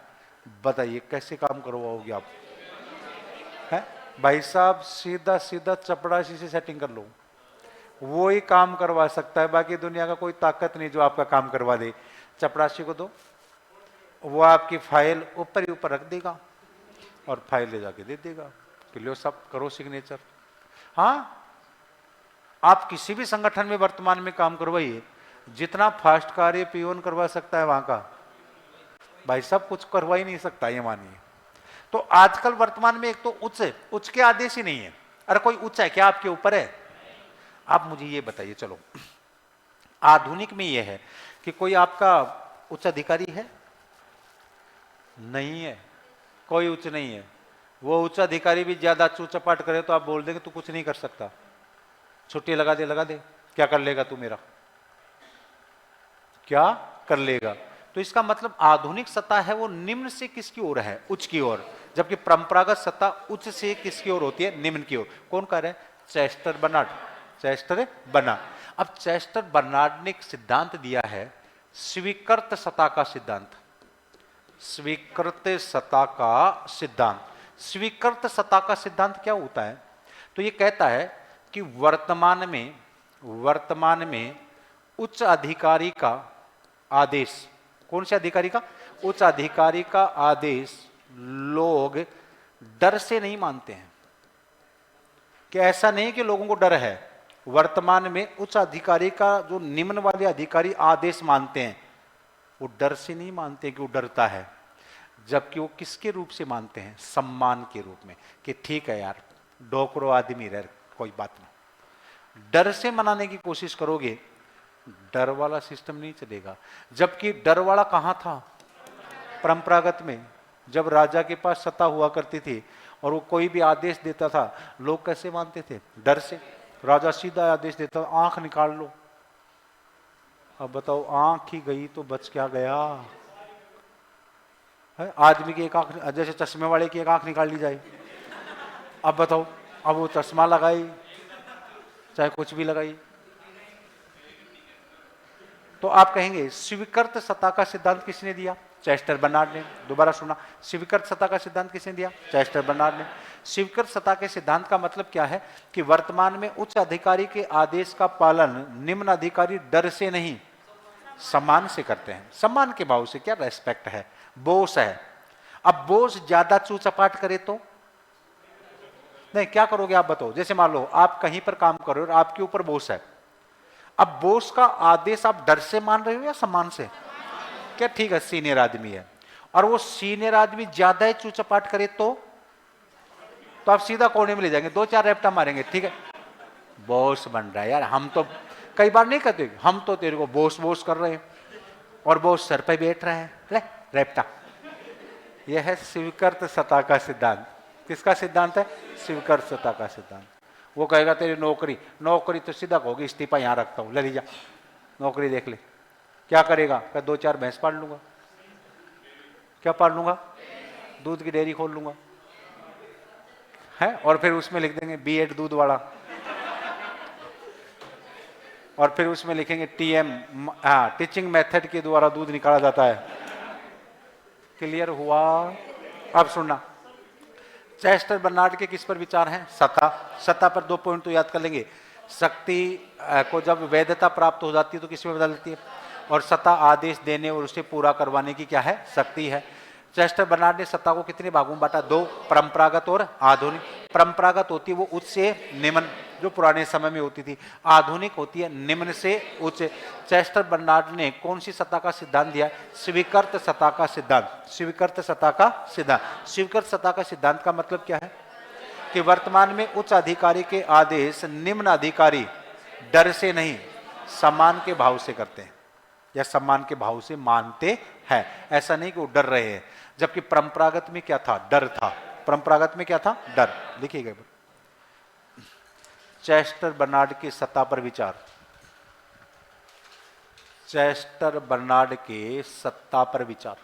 बताइए कैसे काम करवाओगे आप? है भाई साहब, सीधा सीधा चपड़ासी से सेटिंग कर लो, वो ही काम करवा सकता है, बाकी दुनिया का कोई ताकत नहीं जो आपका काम करवा दे। चपड़ासी को दो, वो आपकी फाइल ऊपर ही ऊपर रख देगा और फाइल ले जाके दे देगा कि लो सब करो सिग्नेचर। हाँ, आप किसी भी संगठन में वर्तमान में काम करवाइए, जितना फास्ट कार्य पियोन करवा सकता है वहां का, भाई सब कुछ करवा ही नहीं सकता, ये मानिए। तो आजकल वर्तमान में एक तो उच्च के आदेश ही नहीं है। अरे कोई उच्च है क्या आपके ऊपर है? आप मुझे ये बताइए। चलो, आधुनिक में यह है कि कोई आपका उच्च अधिकारी है? नहीं है, कोई उच्च नहीं है। वो उच्च अधिकारी भी ज्यादा चूचपाट करे तो आप बोल देंगे तू कुछ नहीं कर सकता, छुट्टी लगा दे। क्या कर लेगा तू मेरा, क्या कर लेगा? तो इसका मतलब आधुनिक सत्ता है वो निम्न से किसकी ओर है, उच्च की ओर। जबकि परंपरागत सत्ता उच्च से किसकी ओर होती है, निम्न की ओर। कौन कह रहे हैं? Chester Barnard. Chester Barnard. अब चेस्टर बर्नार्ड ने एक सिद्धांत दिया है, स्वीकृत सत्ता का सिद्धांत। स्वीकृत सत्ता का सिद्धांत। स्वीकृत सत्ता का सिद्धांत क्या होता है? तो ये कहता है कि वर्तमान में उच्च अधिकारी का आदेश, कौन से अधिकारी का? उच्च अधिकारी का आदेश लोग डर से नहीं मानते हैं। कि ऐसा नहीं कि लोगों को डर है, वर्तमान में उच्च अधिकारी का जो निम्न वाले अधिकारी आदेश मानते हैं वो डर से नहीं मानते कि वो डरता है, जबकि वो किसके रूप से मानते हैं? सम्मान के रूप में, कि ठीक है यार डोकरो आदमी रह, कोई बात नहीं। डर से मनाने की कोशिश करोगे, डर वाला सिस्टम नहीं चलेगा। जबकि डर वाला कहां था? परंपरागत में। जब राजा के पास सत्ता हुआ करती थी और वो कोई भी आदेश देता था, लोग कैसे मानते थे? डर से। राजा सीधा आदेश देता, आंख निकाल लो। अब बताओ, आंख ही गई तो बच क्या गया है? आदमी की एक आंख, जैसे चश्मे वाले की एक आंख निकाल ली जाए। अब बताओ, अब वो चश्मा लगाई चाहे कुछ भी लगाई। तो आप कहेंगे स्वीकृत सत्ता का सिद्धांत किसने दिया? चेस्टर बर्नार्ड ने। दोबारा सुना, स्वीकृत सत्ता का सिद्धांत किसने दिया? चेस्टर बर्नार्ड ने। स्वीकृत सत्ता के सिद्धांत का मतलब क्या है? कि वर्तमान में उच्च अधिकारी के आदेश का पालन निम्न अधिकारी डर से नहीं, सम्मान से करते हैं। सम्मान के भाव से, क्या रेस्पेक्ट है, बोस है। अब बोस ज्यादा चूचपाट करे तो नहीं, क्या करोगे आप बताओ? जैसे मान लो आप कहीं पर काम कर रहे हो और आपके ऊपर बोस है। अब बोस का आदेश आप डर से मान रहे हो या सम्मान से? क्या ठीक है, सीनियर आदमी है और वो सीनियर आदमी ज्यादा ही चूचपाट करे तो आप सीधा कोने में ले जाएंगे, 2-4 रैपटा मारेंगे, ठीक है बॉस बन रहा है यार। हम तो कई बार नहीं कहते, हम तो तेरे को बोस बोस कर रहे हैं और बोस सर पे बैठ रहा है, ले रैपटा। यह है स्वीकृत सत्ता का सिद्धांत। किसका सिद्धांत है? स्वीकृत सत्ता का सिद्धांत। वो कहेगा तेरी नौकरी, नौकरी तो सीधा होगी, इस्तीफा यहां रखता हूं, ले लीजा नौकरी देख ले। क्या करेगा? क्या 2-4 भैंस पाल लूंगा। क्या पाल लूंगा? दूध की डेयरी खोल लूंगा है, और फिर उसमें लिख देंगे B.Ed दूध वाला, और फिर उसमें लिखेंगे TM, हाँ, टीचिंग मेथड के द्वारा दूध निकाला जाता है। क्लियर हुआ? अब सुनना, चेस्टर बर्नार्ड के किस पर विचार हैं? सत्ता। सत्ता पर 2 पॉइंट तो याद कर लेंगे। शक्ति को जब वैधता प्राप्त हो जाती है तो किस में बदल जाती है? और सत्ता आदेश देने और उसे पूरा करवाने की क्या है? शक्ति है। चेस्टर बर्नार्ड ने सत्ता को कितने भागों में बांटा? 2, परंपरागत और आधुनिक। परंपरागत होती है वो उच्च से निम्न, जो पुराने समय में होती थी। आधुनिक होती है निम्न से उच्च। चेस्टर बर्नार्ड ने कौन सी सत्ता का सिद्धांत दिया? स्वीकृत सत्ता का सिद्धांत। स्वीकृत सत्ता का सिद्धांत। स्वीकृत सत्ता का सिद्धांत का मतलब क्या है? कि वर्तमान में उच्च अधिकारी के आदेश निम्न अधिकारी डर से नहीं, सम्मान के भाव से करते हैं, या सम्मान के भाव से मानते हैं। ऐसा नहीं कि वो डर रहे हैं। जबकि परंपरागत में क्या था? डर था। परंपरागत में क्या था? डर। लिखिएगा चेस्टर बर्नार्ड की सत्ता पर विचार। चेस्टर बर्नार्ड के सत्ता पर विचार।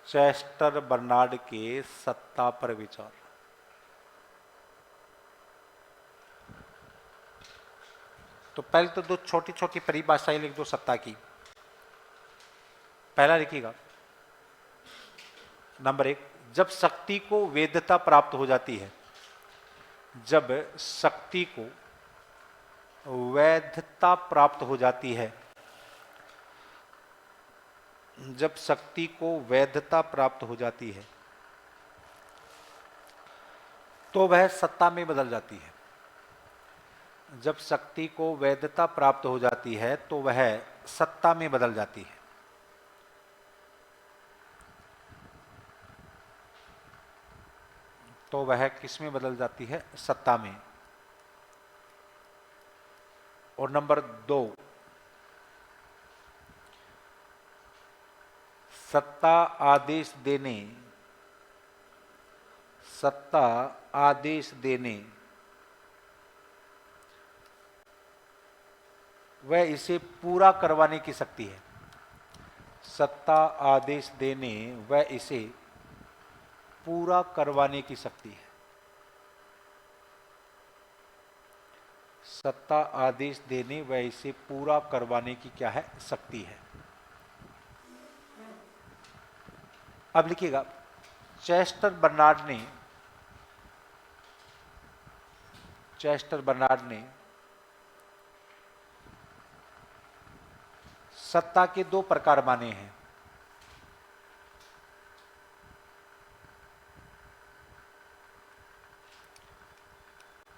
चेस्टर बर्नार्ड के सत्ता पर विचार। तो पहले तो 2 छोटी छोटी परिभाषाएं लिख दो सत्ता की। पहला लिखिएगा, नंबर 1, जब शक्ति को वैधता प्राप्त हो जाती है, जब शक्ति को वैधता प्राप्त हो जाती है, जब शक्ति को वैधता प्राप्त हो जाती है तो वह सत्ता में बदल जाती है। जब शक्ति को वैधता प्राप्त हो जाती है तो वह सत्ता में बदल जाती है। तो वह किस में बदल जाती है? सत्ता में। और नंबर 2, सत्ता आदेश देने, सत्ता आदेश देने वह इसे पूरा करवाने की शक्ति है। सत्ता आदेश देने वह इसे पूरा करवाने की शक्ति है। सत्ता आदेश देने व इसे पूरा करवाने की क्या है? शक्ति है। अब लिखिएगा, चेस्टर बर्नार्ड ने सत्ता के 2 प्रकार माने हैं।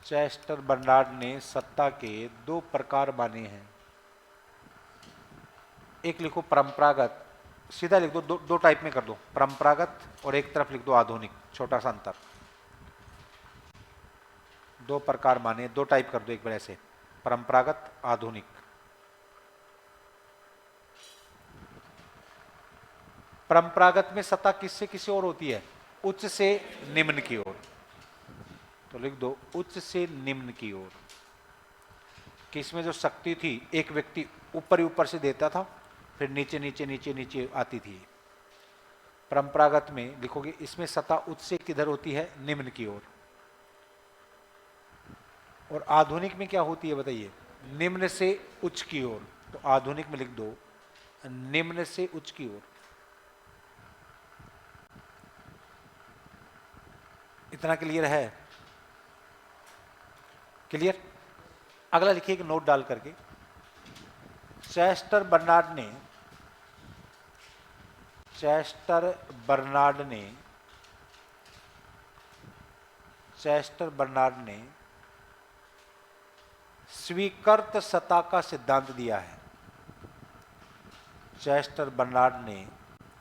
चेस्टर बर्नार्ड ने सत्ता के 2 प्रकार माने हैं। एक लिखो परंपरागत, सीधा लिख दो, 2 टाइप में कर दो, परंपरागत, और एक तरफ लिख दो आधुनिक, छोटा सा अंतर। 2 प्रकार माने, 2 टाइप कर दो एक बार ऐसे, परंपरागत, आधुनिक। परंपरागत में सत्ता किससे किसी और होती है? उच्च से निम्न की ओर। तो लिख दो उच्च से निम्न की ओर। कि इसमें जो शक्ति थी, एक व्यक्ति ऊपर ही ऊपर से देता था, फिर नीचे नीचे नीचे नीचे आती थी। परंपरागत में लिखोगे इसमें सत्ता उच्च से किधर होती है? निम्न की ओर। और आधुनिक में क्या होती है बताइए? निम्न से उच्च की ओर। तो आधुनिक में लिख दो निम्न से उच्च की ओर। इतना क्लियर है? क्लियर? अगला लिखिए एक नोट डाल करके, चेस्टर बर्नार्ड ने स्वीकृत सत्ता का सिद्धांत दिया है। चेस्टर बर्नार्ड ने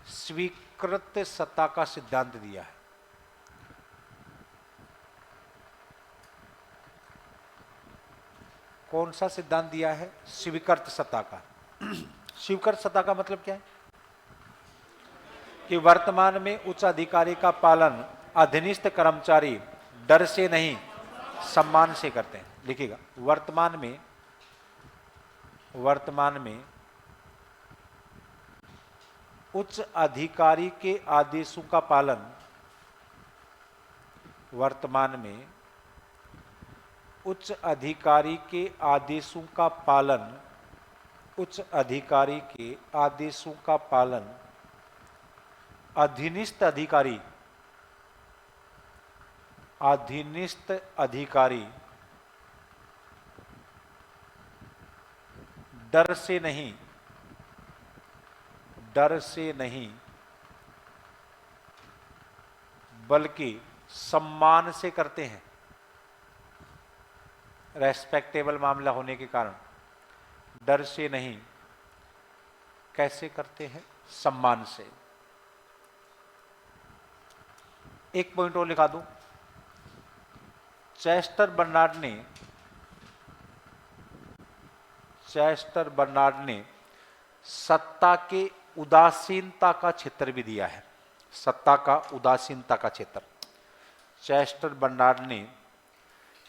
स्वीकृत सत्ता का सिद्धांत दिया है। कौन सा सिद्धांत दिया है? स्वीकृत सत्ता का। स्वीकृत सत्ता का मतलब क्या है? कि वर्तमान में उच्च अधिकारी का पालन अधीनस्थ कर्मचारी डर से नहीं सम्मान से करते हैं। लिखिएगा, वर्तमान में उच्च अधिकारी के आदेशों का पालन, वर्तमान में उच्च अधिकारी के आदेशों का पालन, उच्च अधिकारी के आदेशों का पालन अधीनस्थ अधिकारी डर से नहीं बल्कि सम्मान से करते हैं। रेस्पेक्टेबल मामला होने के कारण डर से नहीं, कैसे करते हैं? सम्मान से। एक पॉइंट और लिखा दूं, चेस्टर बर्नार्ड ने सत्ता के उदासीनता का क्षेत्र भी दिया है। सत्ता का उदासीनता का क्षेत्र, चेस्टर बर्नार्ड ने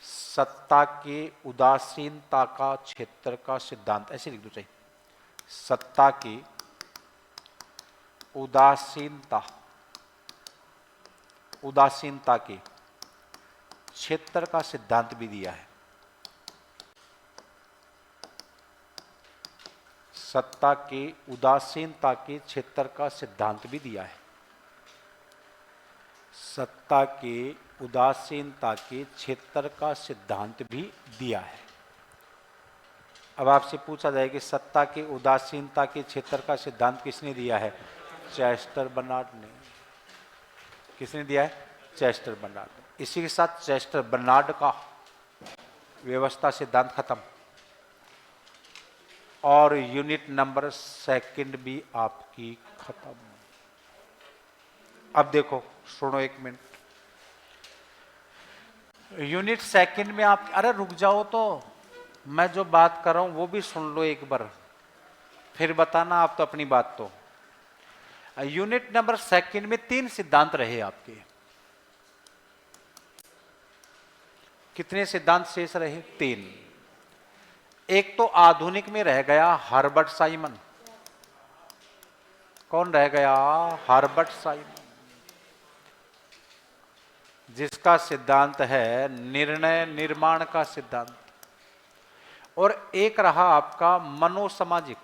सत्ता के उदासीनता का क्षेत्र का सिद्धांत, ऐसे लिख दो चाहिए, सत्ता की उदासीनता के क्षेत्र का सिद्धांत भी दिया है। सत्ता के उदासीनता के क्षेत्र का सिद्धांत भी दिया है। सत्ता के उदासीनता के क्षेत्र का सिद्धांत भी दिया है। अब आपसे पूछा जाए कि सत्ता के उदासीनता के क्षेत्र का सिद्धांत किसने दिया है? चेस्टर बर्नार्ड ने। किसने दिया है? Chester Barnard. इसी के साथ चेस्टर बर्नार्ड का व्यवस्था सिद्धांत खत्म और यूनिट नंबर सेकंड भी आपकी खत्म। अब देखो, सुनो एक मिनट, यूनिट सेकंड में आप, अरे रुक जाओ तो, मैं जो बात कर रहा हूं वो भी सुन लो एक बार, फिर बताना आप तो अपनी बात। तो यूनिट नंबर सेकंड में 3 सिद्धांत रहे आपके। कितने सिद्धांत शेष रहे? 3। एक तो आधुनिक में रह गया हर्बर्ट साइमन। कौन रह गया? हर्बर्ट साइमन, जिसका सिद्धांत है निर्णय निर्माण का सिद्धांत। और एक रहा आपका मनोसामाजिक,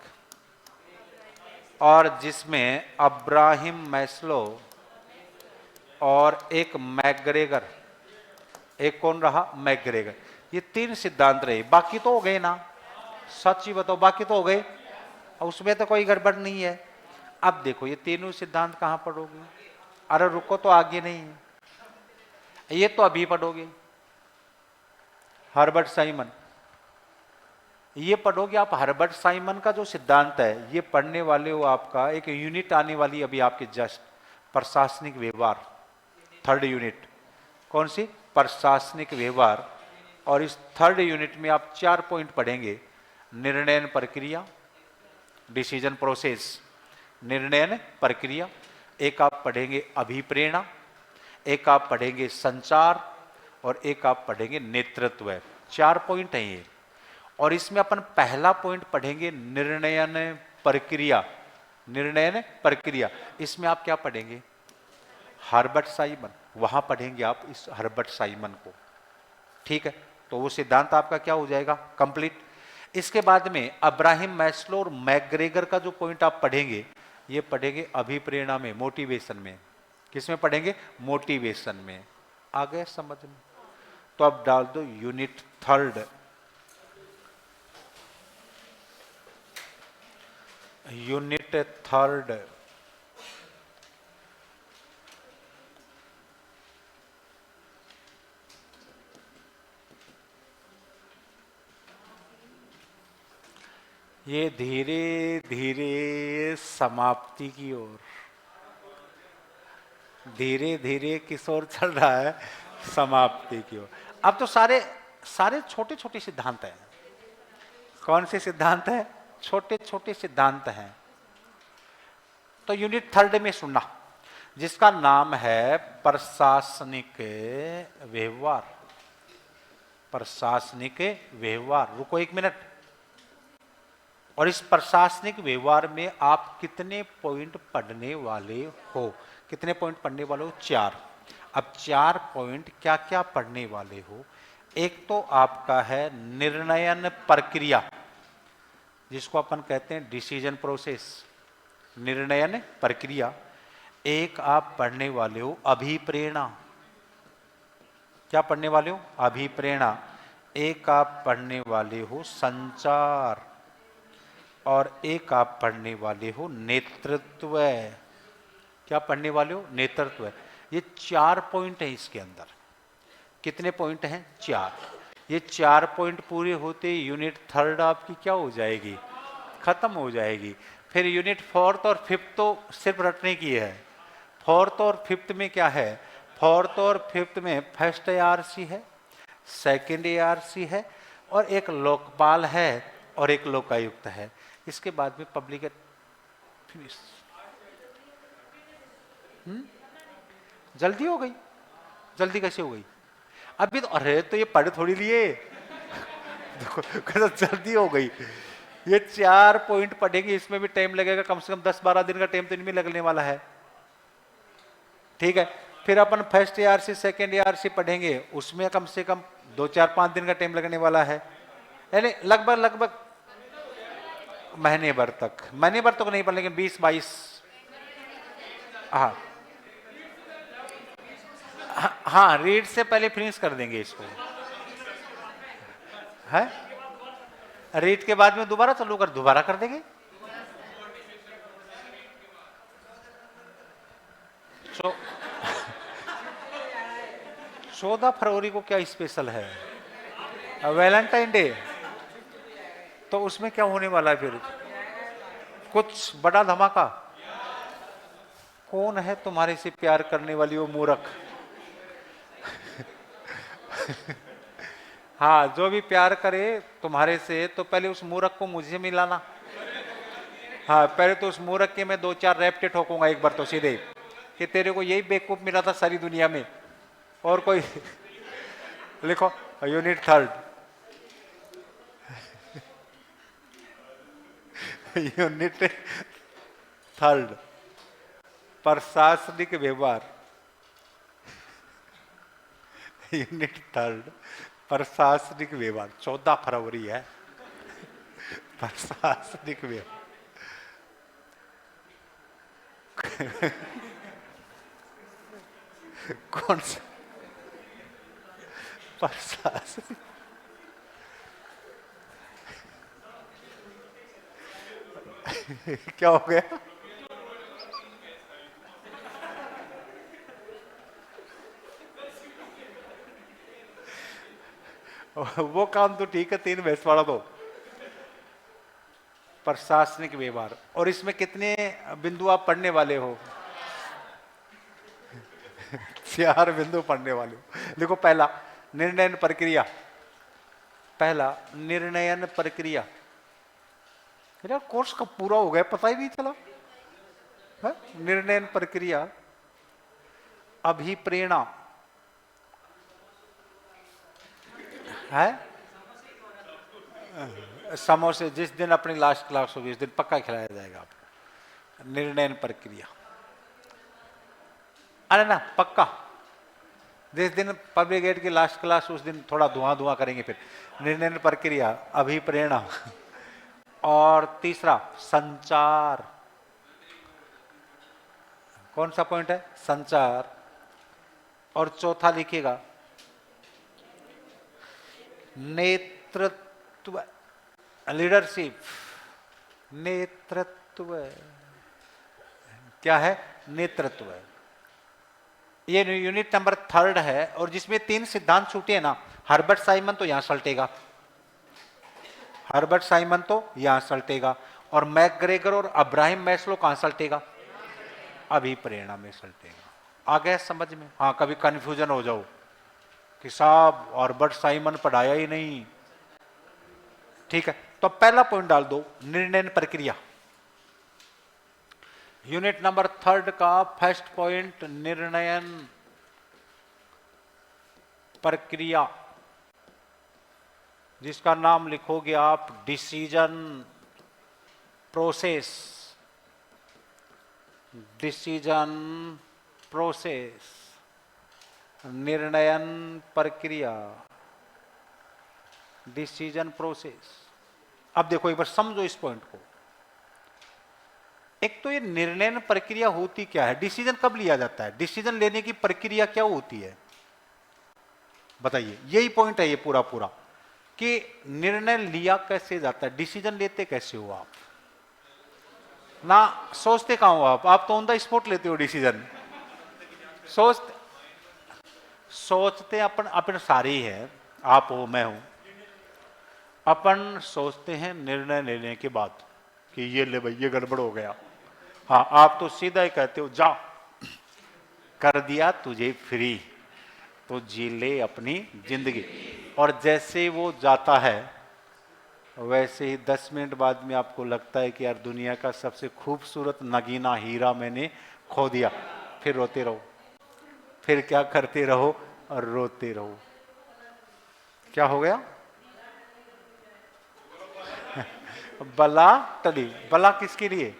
और जिसमें अब्राहिम मैस्लो और एक मैकग्रेगर। एक कौन रहा? मैकग्रेगर। ये 3 सिद्धांत रहे। बाकी तो हो गए ना, सच ही बताओ, बाकी तो हो गए, उसमें तो कोई गड़बड़ नहीं है। अब देखो ये तीनों सिद्धांत कहां पढ़ोगे? अरे रुको, तो आगे नहीं है, ये तो अभी पढ़ोगे। हर्बर्ट साइमन, ये पढ़ोगे आप। हर्बर्ट साइमन का जो सिद्धांत है ये पढ़ने वाले हो, आपका एक यूनिट आने वाली अभी आपके जस्ट, प्रशासनिक व्यवहार, 3rd यूनिट। कौन सी? प्रशासनिक व्यवहार। और इस 3rd यूनिट में आप 4 पॉइंट पढ़ेंगे। निर्णयन प्रक्रिया, डिसीजन प्रोसेस, निर्णयन प्रक्रिया। एक आप पढ़ेंगे अभिप्रेरणा, एक आप पढ़ेंगे संचार, और एक आप पढ़ेंगे नेतृत्व। 4 पॉइंट हैं ये। और इसमें अपन पहला पॉइंट पढ़ेंगे निर्णयन प्रक्रिया। निर्णयन प्रक्रिया, इसमें आप क्या पढ़ेंगे? Herbert Simon. वहां पढ़ेंगे आप इस हर्बर्ट साइमन को, ठीक है? तो वो सिद्धांत आपका क्या हो जाएगा? कंप्लीट। इसके बाद में अब्राहिम मैस्लो और मैकग्रेगर का जो पॉइंट आप पढ़ेंगे, ये पढ़ेंगे अभिप्रेरणा में, मोटिवेशन में। किसमें पढ़ेंगे? मोटिवेशन में। आ गया समझ में? तो अब डाल दो यूनिट 3rd। यूनिट 3rd, ये धीरे धीरे समाप्ति की ओर, धीरे धीरे किस ओर चल रहा है? समाप्ति की ओर। अब तो सारे छोटे छोटे सिद्धांत हैं। कौन से सिद्धांत हैं? छोटे छोटे सिद्धांत हैं। तो यूनिट 3rd में सुनना, जिसका नाम है प्रशासनिक व्यवहार। प्रशासनिक व्यवहार। रुको एक मिनट। और इस प्रशासनिक व्यवहार में आप कितने पॉइंट पढ़ने वाले हो? कितने पॉइंट पढ़ने वाले हो? 4। अब 4 पॉइंट क्या क्या पढ़ने वाले हो? एक तो आपका है निर्णयन प्रक्रिया, जिसको अपन कहते हैं डिसीजन प्रोसेस, निर्णयन प्रक्रिया। एक आप पढ़ने वाले हो अभिप्रेरणा। क्या पढ़ने वाले हो? अभिप्रेरणा। एक आप पढ़ने वाले हो संचार, और एक आप पढ़ने वाले हो नेतृत्व। क्या पढ़ने वाले हो? नेतृत्व। ये 4 पॉइंट है इसके अंदर। कितने पॉइंट हैं? 4। ये 4 पॉइंट पूरे होते यूनिट 3 आपकी क्या हो जाएगी? खत्म हो जाएगी। फिर यूनिट 4 और 5 तो सिर्फ रटने की है। 4 और 5 में क्या है? 4 और 5 में फर्स्ट ARC है, सेकंड ARC है, और एक लोकपाल है, और एक लोकायुक्त है। इसके बाद में पब्लिक फिनिश। जल्दी हो गई? जल्दी कैसे हो गई? अभी तो, अरे तो ये पढ़ थोड़ी लिए। देखो जल्दी हो गई। ये 4 पॉइंट पढ़ेंगे, इसमें भी टाइम लगेगा, कम से कम 10-12 दिन का टाइम तो इनमें लगने वाला है। ठीक है। फिर अपन फर्स्ट ARC सेकंड ARC पढ़ेंगे, उसमें कम से कम 2-4-5 दिन का टाइम लगने वाला है, यानी लगभग महीने भर तक। महीने भर तक नहीं पढ़, लेकिन 20-22। हाँ हाँ, रीड से पहले फिनिश कर देंगे इसको। है रीड के बाद में दोबारा चालू कर, दोबारा कर देंगे। तो 14 फरवरी को क्या स्पेशल है? Valentine day. तो उसमें क्या होने वाला है फिर? कुछ बड़ा धमाका? कौन है तुम्हारे से प्यार करने वाली वो मूर्ख? हाँ, जो भी प्यार करे तुम्हारे से, तो पहले उस मूर्ख को मुझे मिलाना। हाँ, पहले तो उस मूर्ख के मैं 2-4 रैप्टे ठोकूंगा एक बार तो सीधे, कि तेरे को यही बेवकूफ मिला था सारी दुनिया में, और कोई। लिखो यूनिट 3। यूनिट 3 प्रशासनिक व्यवहार। यूनिट 3 प्रशासनिक व्यवहार। 14 फरवरी है। प्रशासनिक व्यवहार। कौन सा प्रशासनिक? क्या हो गया? वो काम तो ठीक है, 3 भैंसवाड़ा दो। प्रशासनिक व्यवहार। और इसमें कितने बिंदु आप पढ़ने वाले हो? 4 बिंदु पढ़ने वाले हो। देखो, पहला निर्णयन प्रक्रिया। पहला निर्णयन प्रक्रिया। मेरा कोर्स कब पूरा हो गया पता ही नहीं चला। निर्णयन प्रक्रिया। अभिप्रेरणा है। समोसे जिस दिन अपनी लास्ट क्लास होगी उस दिन पक्का खिलाया जाएगा आपको। निर्णयन प्रक्रिया, अरे ना पक्का। जिस दिन पब्लिक गेट की लास्ट क्लास उस दिन थोड़ा धुआं करेंगे। फिर निर्णयन प्रक्रिया, अभिप्रेरणा, और तीसरा संचार। कौन सा पॉइंट है? संचार। और चौथा लिखिएगा नेतृत्व, लीडरशिप। नेतृत्व क्या है? नेतृत्व। ये यूनिट नंबर 3 है, और जिसमें 3 सिद्धांत छूटे हैं ना, हर्बर्ट साइमन तो यहां सल्टेगा, हर्बर्ट साइमन तो यहां सल्टेगा, और मैकग्रेगर और अब्राहिम मैस्लो कहां सल्टेगा? अभिप्रेरणा में सल्टेगा। आ गया समझ में? हाँ, कभी कंफ्यूजन हो जाओ कि साहब हर्बर्ट साइमन पढ़ाया ही नहीं। ठीक है, तो पहला पॉइंट डाल दो, निर्णय प्रक्रिया। यूनिट नंबर 3 का फर्स्ट पॉइंट, निर्णयन प्रक्रिया, जिसका नाम लिखोगे आप डिसीजन प्रोसेस। डिसीजन प्रोसेस, निर्णयन प्रक्रिया, डिसीजन प्रोसेस। अब देखो एक बार समझो इस पॉइंट को। एक तो ये निर्णय प्रक्रिया होती क्या है, डिसीजन कब लिया जाता है, डिसीजन लेने की प्रक्रिया क्या होती है, बताइए। यही पॉइंट है ये पूरा पूरा, कि निर्णय लिया कैसे जाता है, डिसीजन लेते कैसे हो आप, ना सोचते कहां हो आप तो ऑन द स्पॉट लेते हो डिसीजन। सोचते अपन अपन सारे ही है, आप हो मैं हूं। अपन सोचते हैं निर्णय लेने के बाद कि ये ले भाई ये गड़बड़ हो गया। हाँ, आप तो सीधा ही कहते हो जा, कर दिया तुझे फ्री, तो जी ले अपनी जिंदगी। और जैसे वो जाता है वैसे ही 10 मिनट बाद में आपको लगता है कि यार दुनिया का सबसे खूबसूरत नगीना हीरा मैंने खो दिया। फिर रोते रहो, फिर क्या करते रहो और रोते रहो। क्या हो गया? बला टली। बला किसके लिए?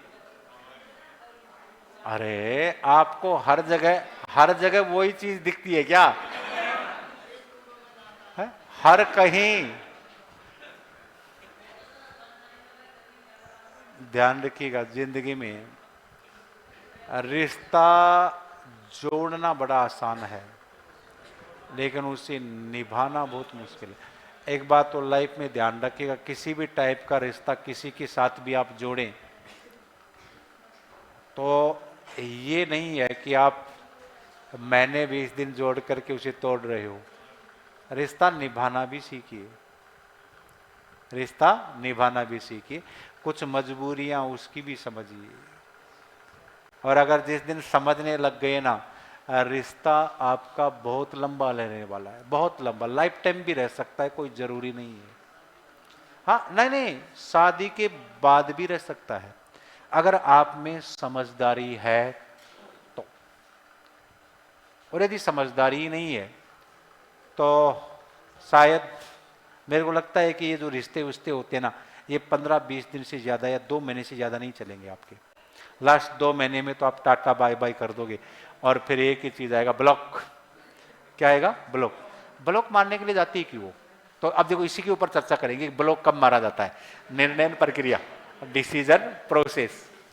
अरे आपको हर जगह वही चीज दिखती है क्या है? हर कहीं ध्यान रखिएगा, जिंदगी में रिश्ता जोड़ना बड़ा आसान है, लेकिन उसे निभाना बहुत मुश्किल है। एक बात तो लाइफ में ध्यान रखिएगा, किसी भी टाइप का रिश्ता किसी के साथ भी आप जोड़ें तो ये नहीं है कि आप मैंने 20 दिन जोड़ करके उसे तोड़ रहे हो। रिश्ता निभाना भी सीखिए, रिश्ता निभाना भी सीखिए, कुछ मजबूरियां उसकी भी समझिए। और अगर जिस दिन समझने लग गए ना, रिश्ता आपका बहुत लंबा रहने वाला है, बहुत लंबा, लाइफ टाइम भी रह सकता है, कोई जरूरी नहीं है। हाँ नहीं नहीं, शादी के बाद भी रह सकता है अगर आप में समझदारी है तो। और यदि समझदारी नहीं है तो शायद, मेरे को लगता है कि ये जो रिश्ते उश्ते होते हैं ना, ये 15-20 दिन से ज्यादा या 2 महीने से ज्यादा नहीं चलेंगे आपके। लास्ट 2 महीने में तो आप टाटा बाय बाय कर दोगे और फिर एक ही चीज आएगा, ब्लॉक। क्या आएगा? ब्लॉक। ब्लॉक मारने के लिए जाती है क्यों? तो अब देखो इसी के ऊपर चर्चा करेंगे, ब्लॉक कब मारा जाता है। निर्णय प्रक्रिया, डिसीजन प्रोसेस,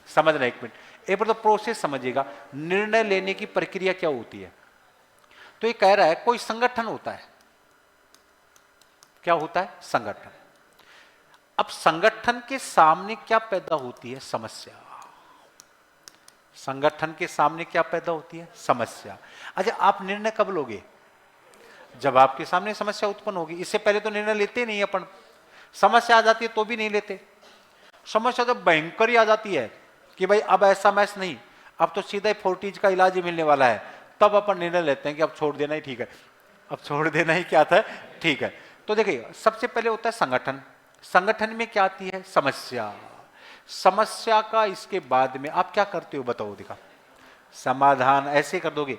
समझना एक मिनट। एक बार तो प्रोसेस समझिएगा, निर्णय लेने की प्रक्रिया क्या होती है। तो ये कह रहा है कोई संगठन होता है। क्या होता है? संगठन। अब संगठन के सामने क्या पैदा होती है? समस्या। संगठन के सामने क्या पैदा होती है? समस्या। अच्छा, आप निर्णय कब लोगे? जब आपके सामने समस्या उत्पन्न होगी। इससे पहले तो निर्णय लेते नहीं अपन। समस्या आ जाती है तो भी नहीं लेते। समस्या जब भयंकर ही आ जाती है कि भाई अब ऐसा मैच नहीं, अब तो सीधा ही फोर्टीज का इलाज ही मिलने वाला है, तब अपन निर्णय लेते हैं कि अब छोड़ देना ही ठीक है। अब छोड़ देना ही क्या था? ठीक है। तो देखिए, सबसे पहले होता है संगठन। संगठन में क्या आती है? समस्या। समस्या का इसके बाद में आप क्या करते हो बताओ, दिखा। समाधान ऐसे कर दोगे।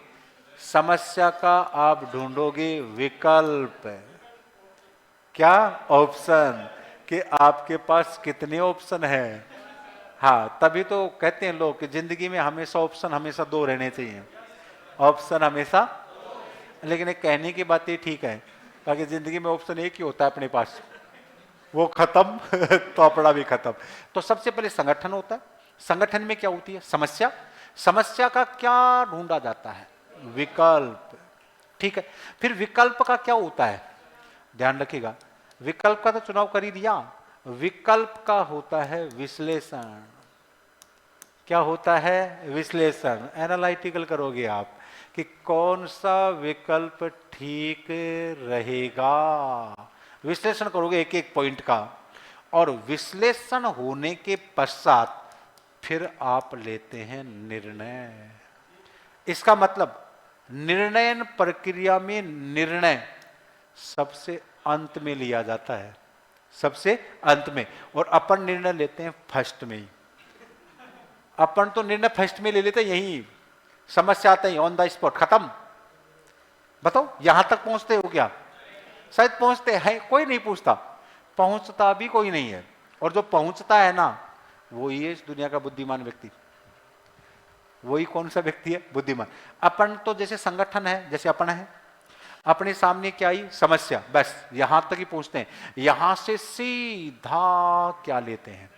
समस्या का आप ढूंढोगे विकल्प। क्या? ऑप्शन। कि आपके पास कितने ऑप्शन हैं। हाँ, तभी तो कहते हैं लोग कि जिंदगी में हमेशा ऑप्शन हमेशा 2 रहने चाहिए। ऑप्शन हमेशा। लेकिन एक कहने की बात ये ठीक है, ताकि जिंदगी में ऑप्शन एक ही होता है अपने पास, वो खत्म तो अपना भी खत्म। तो सबसे पहले संगठन होता है। संगठन में क्या होती है? समस्या। समस्या का क्या ढूंढा जाता है? विकल्प। ठीक है। फिर विकल्प का क्या होता है? ध्यान रखिएगा, विकल्प का तो चुनाव कर ही दिया। विकल्प का होता है विश्लेषण। क्या होता है? विश्लेषण। एनालिटिकल करोगे आप कि कौन सा विकल्प ठीक रहेगा। विश्लेषण करोगे एक एक पॉइंट का, और विश्लेषण होने के पश्चात फिर आप लेते हैं निर्णय। इसका मतलब निर्णयन प्रक्रिया में निर्णय सबसे अंत में लिया जाता है, सबसे अंत में, और अपन निर्णय लेते हैं फर्स्ट में ही। अपन तो निर्णय फर्स्ट में ले लेते, यही समस्या आता है ऑन द स्पॉट, खत्म। बताओ यहां तक पहुंचते हो क्या? शायद पहुंचते हैं, कोई नहीं पूछता, पहुंचता भी कोई नहीं है। और जो पहुंचता है ना, वो ही है इस दुनिया का बुद्धिमान व्यक्ति। वही कौन सा व्यक्ति है? बुद्धिमान। अपन तो जैसे संगठन है, जैसे अपन है, अपने सामने क्या आई? समस्या, बस यहां तक ही पहुंचते हैं। यहां से सीधा क्या लेते हैं?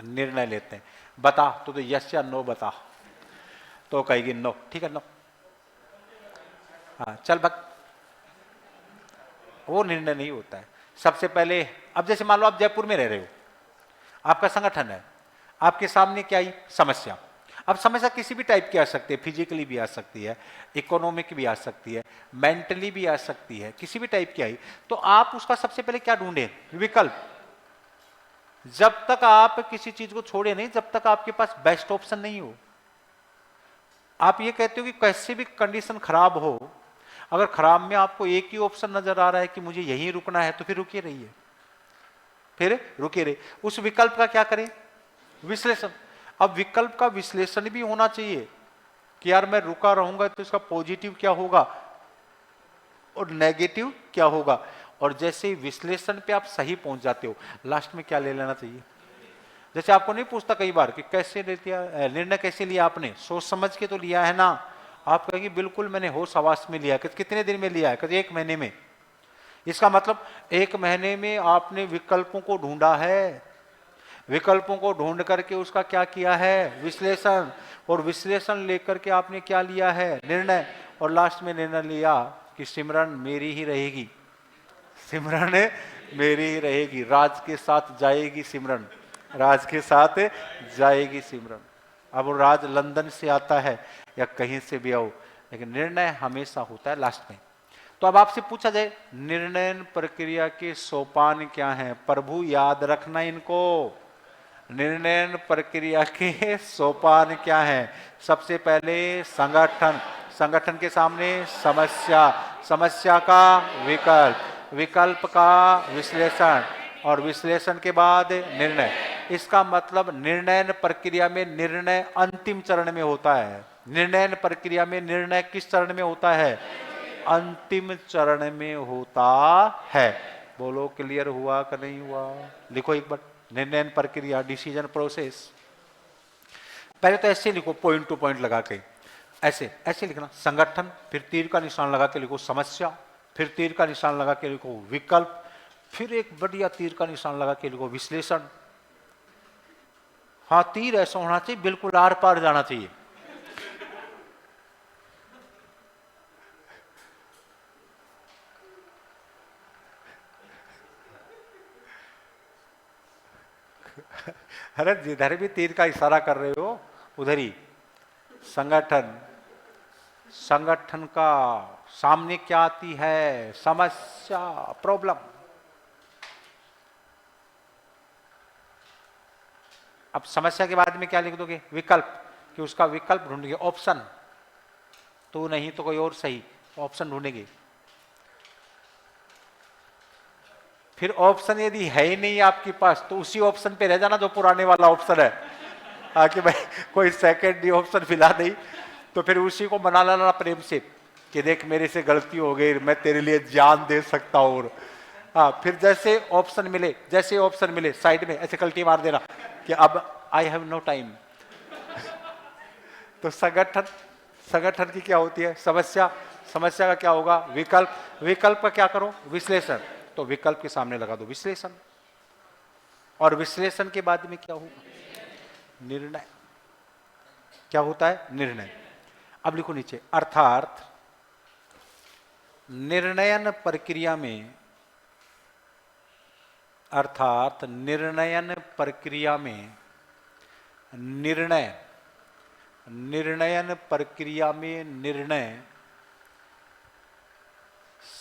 निर्णय लेते हैं। बता तो यस या नो बता, तो कहेगी नो, ठीक है नो, हाँ चल भग। वो निर्णय नहीं होता है। सबसे पहले, अब जैसे मान लो आप जयपुर में रह रहे हो, आपका संगठन है, आपके सामने क्या आई? समस्या। अब समस्या किसी भी टाइप की आ सकती है, फिजिकली भी आ सकती है, इकोनॉमिक भी आ सकती है, मेंटली भी आ सकती है, किसी भी टाइप की आई, तो आप उसका सबसे पहले क्या ढूंढे? विकल्प। जब तक आप किसी चीज को छोड़े नहीं, जब तक आपके पास बेस्ट ऑप्शन नहीं हो। आप ये कहते हो कि कैसी भी कंडीशन खराब हो, अगर खराब में आपको एक ही ऑप्शन नजर आ रहा है कि मुझे यहीं रुकना है, तो फिर रुके रहिए, फिर रुके रहिए। उस विकल्प का क्या करें? विश्लेषण। अब विकल्प का विश्लेषण भी होना चाहिए कि यार मैं रुका रहूंगा तो इसका पॉजिटिव क्या होगा और नेगेटिव क्या होगा। और जैसे ही विश्लेषण पे आप सही पहुंच जाते हो, लास्ट में क्या ले लेना चाहिए? जैसे आपको नहीं पूछता कई बार कि कैसे निर्णय कैसे लिया आपने? सोच समझ के तो लिया है ना? आप कहेंगे बिल्कुल मैंने होश हवास में लिया। कितने दिन में लिया है? कहते 1 महीने में। इसका मतलब 1 महीने में आपने विकल्पों को ढूंढा है, विकल्पों को ढूंढ करके उसका क्या किया है? विश्लेषण। और विश्लेषण लेकर के आपने क्या लिया है? निर्णय। और लास्ट में निर्णय लिया कि सिमरन मेरी ही रहेगी, सिमरन मेरी ही रहेगी, राज के साथ जाएगी सिमरन, राज के साथ जाएगी सिमरन। अब वो राज लंदन से आता है या कहीं से भी आओ, लेकिन निर्णय हमेशा होता है लास्ट में। तो अब आपसे पूछा जाए निर्णय प्रक्रिया के सोपान क्या हैं? प्रभु याद रखना इनको। निर्णय प्रक्रिया के सोपान क्या हैं? सबसे पहले संगठन, संगठन के सामने समस्या, समस्या का विकल्प, विकल्प का विश्लेषण, और विश्लेषण के बाद निर्णय। इसका मतलब निर्णय प्रक्रिया में निर्णय अंतिम चरण में होता है। निर्णय प्रक्रिया में निर्णय किस चरण में होता है? अंतिम चरण में होता है। बोलो क्लियर हुआ कि नहीं हुआ? लिखो एक बार, निर्णय प्रक्रिया, डिसीजन प्रोसेस। पहले तो ऐसे लिखो, पॉइंट टू पॉइंट लगा के, ऐसे ऐसे लिखना। संगठन, फिर तीर का निशान लगा के लिखो समस्या, फिर तीर का निशान लगा के लिखो विकल्प, फिर एक बढ़िया तीर का निशान लगा के लिखो विश्लेषण। हाँ, तीर ऐसा होना चाहिए, बिल्कुल आर पार जाना चाहिए। अरे जिधर भी तीर का इशारा कर रहे हो उधर ही संगठन। संगठन का सामने क्या आती है? समस्या, प्रॉब्लम। अब समस्या के बाद में क्या लिख दोगे? विकल्प, कि उसका विकल्प ढूंढेंगे, ऑप्शन। तो नहीं तो कोई और सही ऑप्शन ढूंढेंगे। फिर ऑप्शन यदि है ही नहीं आपके पास, तो उसी ऑप्शन पे रह जाना जो पुराने वाला ऑप्शन है। कि भाई कोई सेकेंड ऑप्शन फिला नहीं, तो फिर उसी को मना लेना प्रेम से कि देख मेरे से गलती हो गई, मैं तेरे लिए जान दे सकता हूँ। हाँ, फिर जैसे ऑप्शन मिले, जैसे ऑप्शन मिले साइड में ऐसे कल्टी मार देना कि अब आई हैव नो टाइम। तो संगठन, संगठन की क्या होती है? समस्या, समस्या का क्या होगा? विकल्प, विकल्प का क्या करो? विश्लेषण। तो विकल्प के सामने लगा दो विश्लेषण, और विश्लेषण के बाद में क्या होगा? निर्णय। क्या होता है? निर्णय। अब लिखो नीचे, अर्थात निर्णयन प्रक्रिया में, अर्थात निर्णयन प्रक्रिया में निर्णय, निर्णयन प्रक्रिया में निर्णय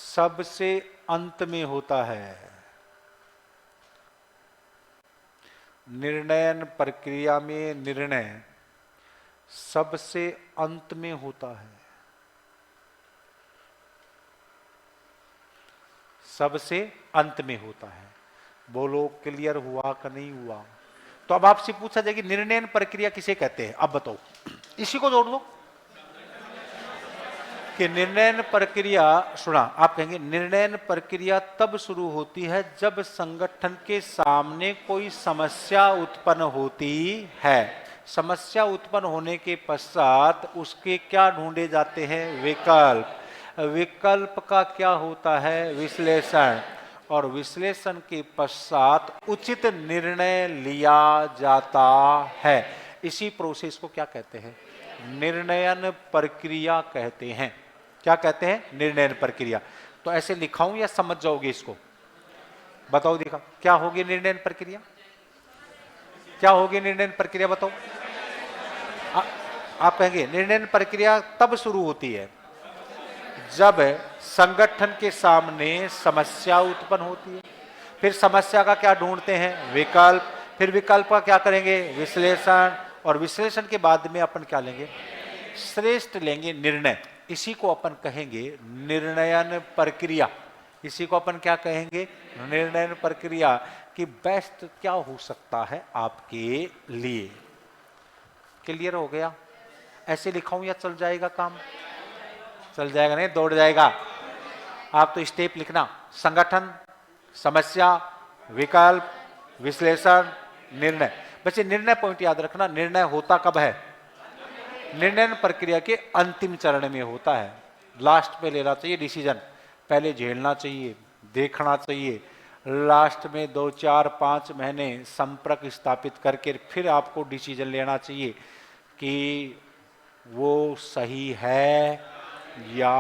सबसे अंत में होता है। निर्णयन प्रक्रिया में निर्णय सबसे अंत में होता है, सबसे अंत में होता है। बोलो क्लियर हुआ कि नहीं हुआ? तो अब आपसे पूछा जाए कि निर्णयन प्रक्रिया किसे कहते हैं, अब बताओ, इसी को जोड़ दो कि निर्णयन प्रक्रिया, सुना, आप कहेंगे निर्णयन प्रक्रिया तब शुरू होती है जब संगठन के सामने कोई समस्या उत्पन्न होती है। समस्या उत्पन्न होने के पश्चात उसके क्या ढूंढे जाते हैं, विकल्प। विकल्प का क्या होता है, विश्लेषण, और विश्लेषण के पश्चात उचित निर्णय लिया जाता है। इसी प्रोसेस को क्या कहते हैं, निर्णयन प्रक्रिया कहते हैं। क्या कहते हैं, निर्णयन प्रक्रिया। तो ऐसे लिखाऊं या समझ जाओगे इसको, बताओ, देखा क्या होगी निर्णयन प्रक्रिया, क्या होगी निर्णयन प्रक्रिया, बताओ। आप कहेंगे निर्णयन प्रक्रिया तब शुरू होती है जब संगठन के सामने समस्या उत्पन्न होती है, फिर समस्या का क्या ढूंढते हैं, विकल्प, फिर विकल्प का क्या करेंगे, विश्लेषण, और विश्लेषण के बाद में अपन क्या लेंगे, श्रेष्ठ लेंगे निर्णय। इसी को अपन कहेंगे निर्णयन प्रक्रिया। इसी को अपन क्या कहेंगे, निर्णयन प्रक्रिया कि बेस्ट क्या हो सकता है आपके लिए। क्लियर हो गया, ऐसे लिखाऊं या चल जाएगा काम, चल जाएगा, नहीं दौड़ जाएगा। आप तो स्टेप लिखना, संगठन, समस्या, विकल्प, विश्लेषण, निर्णय। बच्चे निर्णय पॉइंट याद रखना, निर्णय होता कब है, निर्णय प्रक्रिया के अंतिम चरण में होता है। लास्ट पे लेना चाहिए डिसीजन, पहले झेलना चाहिए, देखना चाहिए, लास्ट में 2, 4, 5 महीने संपर्क स्थापित करके फिर आपको डिसीजन लेना चाहिए कि वो सही है या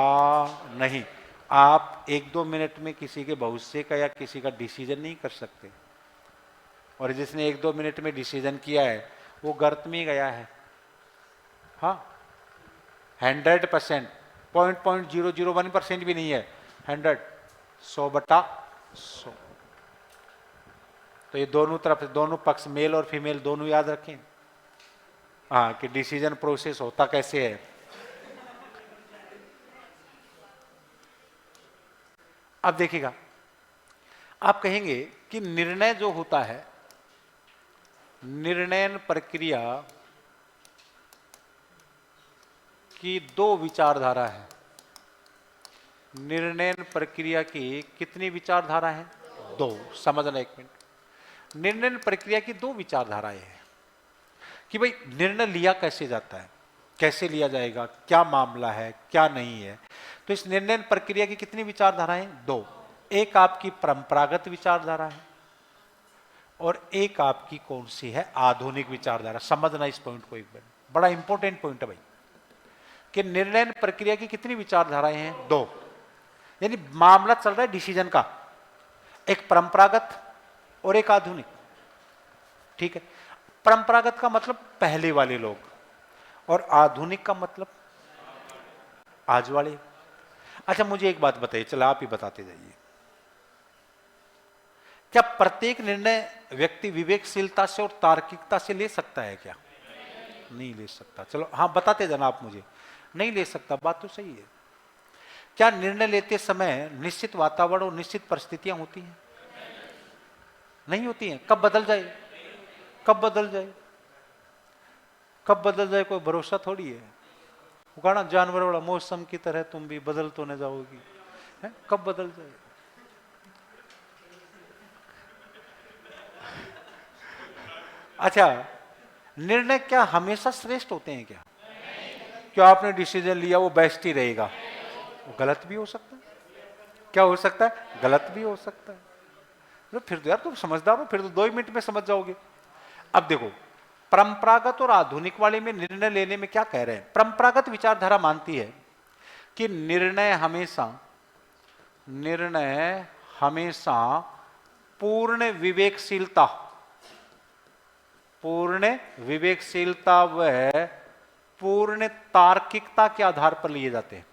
नहीं। आप 1-2 मिनट में किसी के भविष्य का या किसी का डिसीजन नहीं कर सकते, और जिसने 1-2 मिनट में डिसीजन किया है वो गर्त में गया है। हाँ, 100%, 0.001% भी नहीं है, 100, 100/100। तो ये दोनों तरफ, दोनों पक्ष, मेल और फीमेल दोनों याद रखें, हाँ, कि डिसीजन प्रोसेस होता कैसे है। अब देखिएगा, आप कहेंगे कि निर्णय जो होता है, निर्णयन प्रक्रिया की 2 विचारधारा है। निर्णयन प्रक्रिया की कितनी विचारधारा है, 2। समझना एक मिनट, निर्णयन प्रक्रिया की 2 विचारधाराएं हैं कि भाई निर्णय लिया कैसे जाता है, कैसे लिया जाएगा, क्या मामला है, क्या नहीं है। तो इस निर्णयन प्रक्रिया की कितनी विचारधाराएं, 2। एक आपकी परंपरागत विचारधारा है और एक आपकी कौन सी है, आधुनिक विचारधारा। समझना इस पॉइंट को एक बार, बड़ा इंपॉर्टेंट पॉइंट है भाई, कि निर्णय प्रक्रिया की कितनी विचारधाराएं हैं, 2। यानी मामला चल रहा है डिसीजन का, एक परंपरागत और एक आधुनिक, ठीक है। परंपरागत का मतलब पहले वाले लोग, और आधुनिक का मतलब आज वाले। अच्छा, मुझे एक बात बताइए, चलो आप ही बताते जाइए, क्या प्रत्येक निर्णय व्यक्ति विवेकशीलता से और तार्किकता से ले सकता है क्या, नहीं ले सकता। चलो हाँ, बताते जाना आप मुझे, नहीं ले सकता, बात तो सही है। क्या निर्णय लेते समय निश्चित वातावरण और निश्चित परिस्थितियां होती हैं, नहीं होती हैं। कब बदल जाए, कब बदल जाए, कब बदल जाए कोई भरोसा थोड़ी है। वो कहा ना, जानवर वाला, मौसम की तरह तुम भी बदल तो न जाओगी, है? कब बदल जाए। अच्छा, निर्णय क्या हमेशा श्रेष्ठ होते हैं क्या, क्या आपने डिसीजन लिया वो बेस्ट ही रहेगा, वो गलत भी हो सकता है। क्या हो सकता है, गलत भी हो सकता है। तो फिर तो यार तुम समझदार हो, फिर तो 2 ही मिनट में समझ जाओगे। अब देखो, परंपरागत और आधुनिक वाले में निर्णय लेने में क्या कह रहे हैं। परंपरागत विचारधारा मानती है कि निर्णय हमेशा पूर्ण विवेकशीलता व पूर्ण तार्किकता के आधार पर लिए जाते हैं।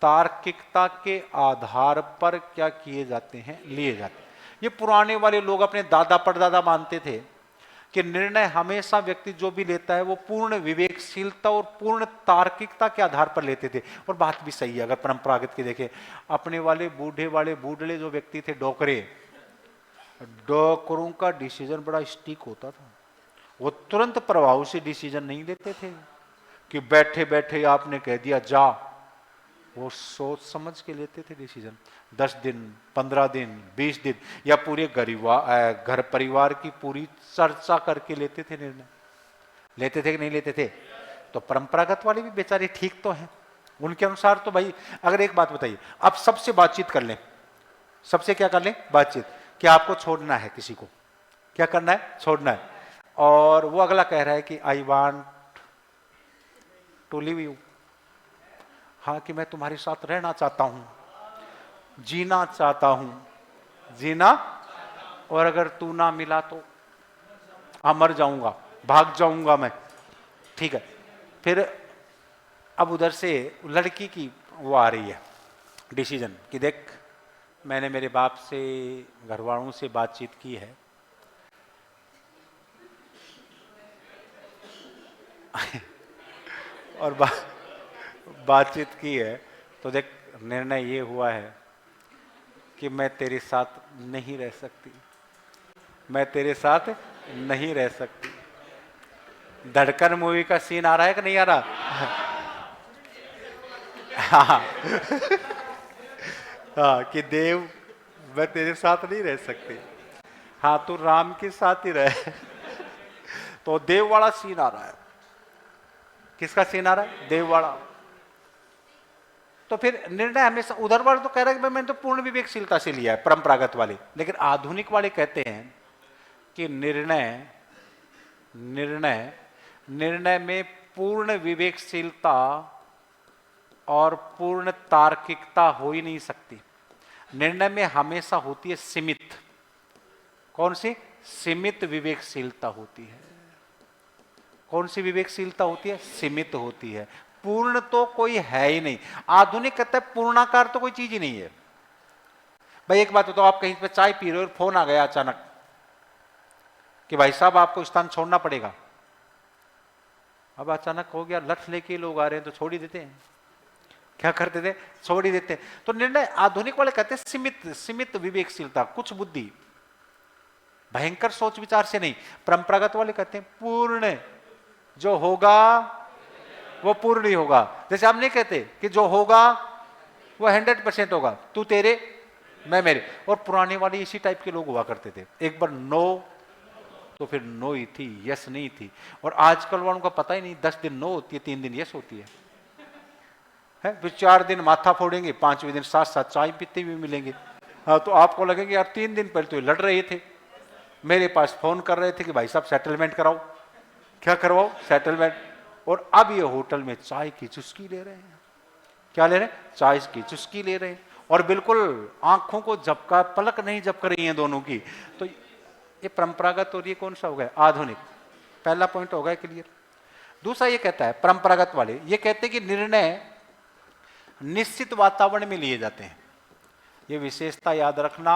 तार्किकता के आधार पर क्या किए जाते हैं, लिए जाते हैं। ये पुराने वाले लोग, अपने दादा परदादा मानते थे कि निर्णय हमेशा व्यक्ति जो भी लेता है वो पूर्ण विवेकशीलता और पूर्ण तार्किकता के आधार पर लेते थे। और बात भी सही है, अगर परंपरागत की देखें, अपने वाले बूढ़े जो व्यक्ति थे, डोकरों का डिसीजन बड़ा स्टिक होता था। वो तुरंत प्रभाव से डिसीजन नहीं लेते थे कि बैठे बैठे आपने कह दिया जा। वो सोच समझ के लेते थे डिसीजन। 10 दिन, 15 दिन, 20 दिन, या पूरे घर परिवार की पूरी चर्चा करके लेते थे निर्णय। लेते थे कि नहीं लेते थे? तो परंपरागत वाले भी बेचारे ठीक तो हैं, उनके अनुसार तो भाई। अगर एक बात बताइए, आप सबसे बातचीत कर लें, सबसे क्या कर लें? बातचीत। क्या आपको छोड़ना है किसी को? क्या करना है? छोड़ना है। और वो अगला कह रहा है कि I want to leave you, हाँ, कि मैं तुम्हारे साथ रहना चाहता हूं, जीना चाहता हूं, जीना, और अगर तू ना मिला तो मर जाऊंगा, भाग जाऊंगा मैं। ठीक है। फिर अब उधर से लड़की की वो आ रही है डिसीजन कि देख, मैंने मेरे बाप से, घर वालों से बातचीत की है और बातचीत की है, तो देख निर्णय ये हुआ है कि मैं तेरे साथ नहीं रह सकती, मैं तेरे साथ नहीं रह सकती। धड़कन मूवी का सीन आ रहा है कि नहीं आ रहा? हाँ हाँ, कि देव मैं तेरे साथ नहीं रह सकती, हाँ तू राम के साथ ही रहे। तो देव वाला सीन आ रहा है। किसका सीन आ रहा है? देव वाला। तो फिर निर्णय हमेशा उधर वाले तो कह रहे हैं कि मैंने तो पूर्ण विवेकशीलता से लिया है, परंपरागत वाले। लेकिन आधुनिक वाले कहते हैं कि निर्णय निर्णय निर्णय में पूर्ण विवेकशीलता और पूर्ण तार्किकता हो ही नहीं सकती। निर्णय में हमेशा होती है सीमित, कौन सी? सीमित विवेकशीलता होती है। कौन सी विवेकशीलता होती है? सीमित होती है। पूर्ण तो कोई है ही नहीं। आधुनिक कहता है पूर्णाकार तो कोई चीज ही नहीं है। भाई एक बात बताओ, आप कहीं पे चाय पी रहे हो और फोन आ गया अचानक कि भाई साहब आपको स्थान छोड़ना पड़ेगा। अब अचानक हो गया, लठ लेके लोग आ रहे हैं तो छोड़ ही देते हैं। क्या करते थे? छोड़ ही देते हैं। तो निर्णय आधुनिक वाले कहते हैं सीमित, सीमित विवेकशीलता, कुछ बुद्धि, भयंकर सोच विचार से नहीं। परंपरागत वाले कहते हैं पूर्ण, जो होगा वो पूर्ण ही होगा। जैसे हम नहीं कहते कि जो होगा वो 100% होगा, तू तेरे मैं मेरे। और पुराने वाले इसी टाइप के लोग हुआ करते थे। एक बार नो तो फिर नो ही थी, यस नहीं थी। और आजकल वालों का पता ही नहीं, 10 दिन नो होती है, 3 दिन यस होती है। फिर 4 दिन माथा फोड़ेंगे, 5वें दिन साथ साथ चाय पीते हुए मिलेंगे। हाँ, तो आपको लगेगा यार 3 दिन पहले तो ये लड़ रहे थे, मेरे पास फोन कर रहे थे कि भाई साहब सेटलमेंट कराओ। क्या करवाओ? सेटलमेंट। और अब ये होटल में चाय की चुस्की ले रहे हैं। क्या ले रहे हैं? चाय की चुस्की ले रहे हैं। और बिल्कुल आंखों को झपका, पलक नहीं झपक रही है दोनों की। तो ये परंपरागत और ये कौन सा हो गया? आधुनिक। पहला पॉइंट हो गया क्लियर। दूसरा ये कहता है, परंपरागत वाले ये कहते हैं कि निर्णय निश्चित वातावरण में लिए जाते हैं। ये विशेषता याद रखना।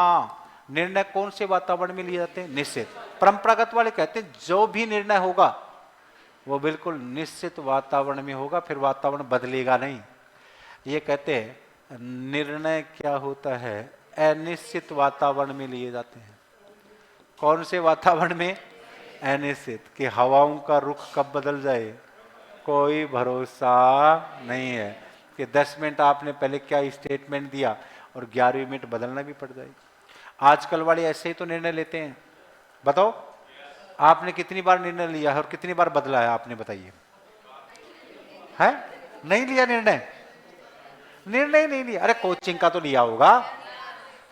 निर्णय कौन से वातावरण में लिए जाते हैं? निश्चित। परंपरागत वाले कहते हैं जो भी निर्णय होगा वो बिल्कुल निश्चित वातावरण में होगा, फिर वातावरण बदलेगा नहीं। ये कहते हैं निर्णय क्या होता है? अनिश्चित वातावरण में लिए जाते हैं। कौन से वातावरण में? अनिश्चित, कि हवाओं का रुख कब बदल जाए कोई भरोसा नहीं है। कि 10 मिनट आपने पहले क्या स्टेटमेंट दिया और 11वें मिनट बदलना भी पड़ जाए। आजकल वाले ऐसे ही तो निर्णय लेते हैं। बताओ आपने कितनी बार निर्णय लिया है और कितनी बार बदला है? आपने बताइए। है? नहीं लिया निर्णय? निर्णय नहीं लिया। अरे कोचिंग का तो लिया होगा,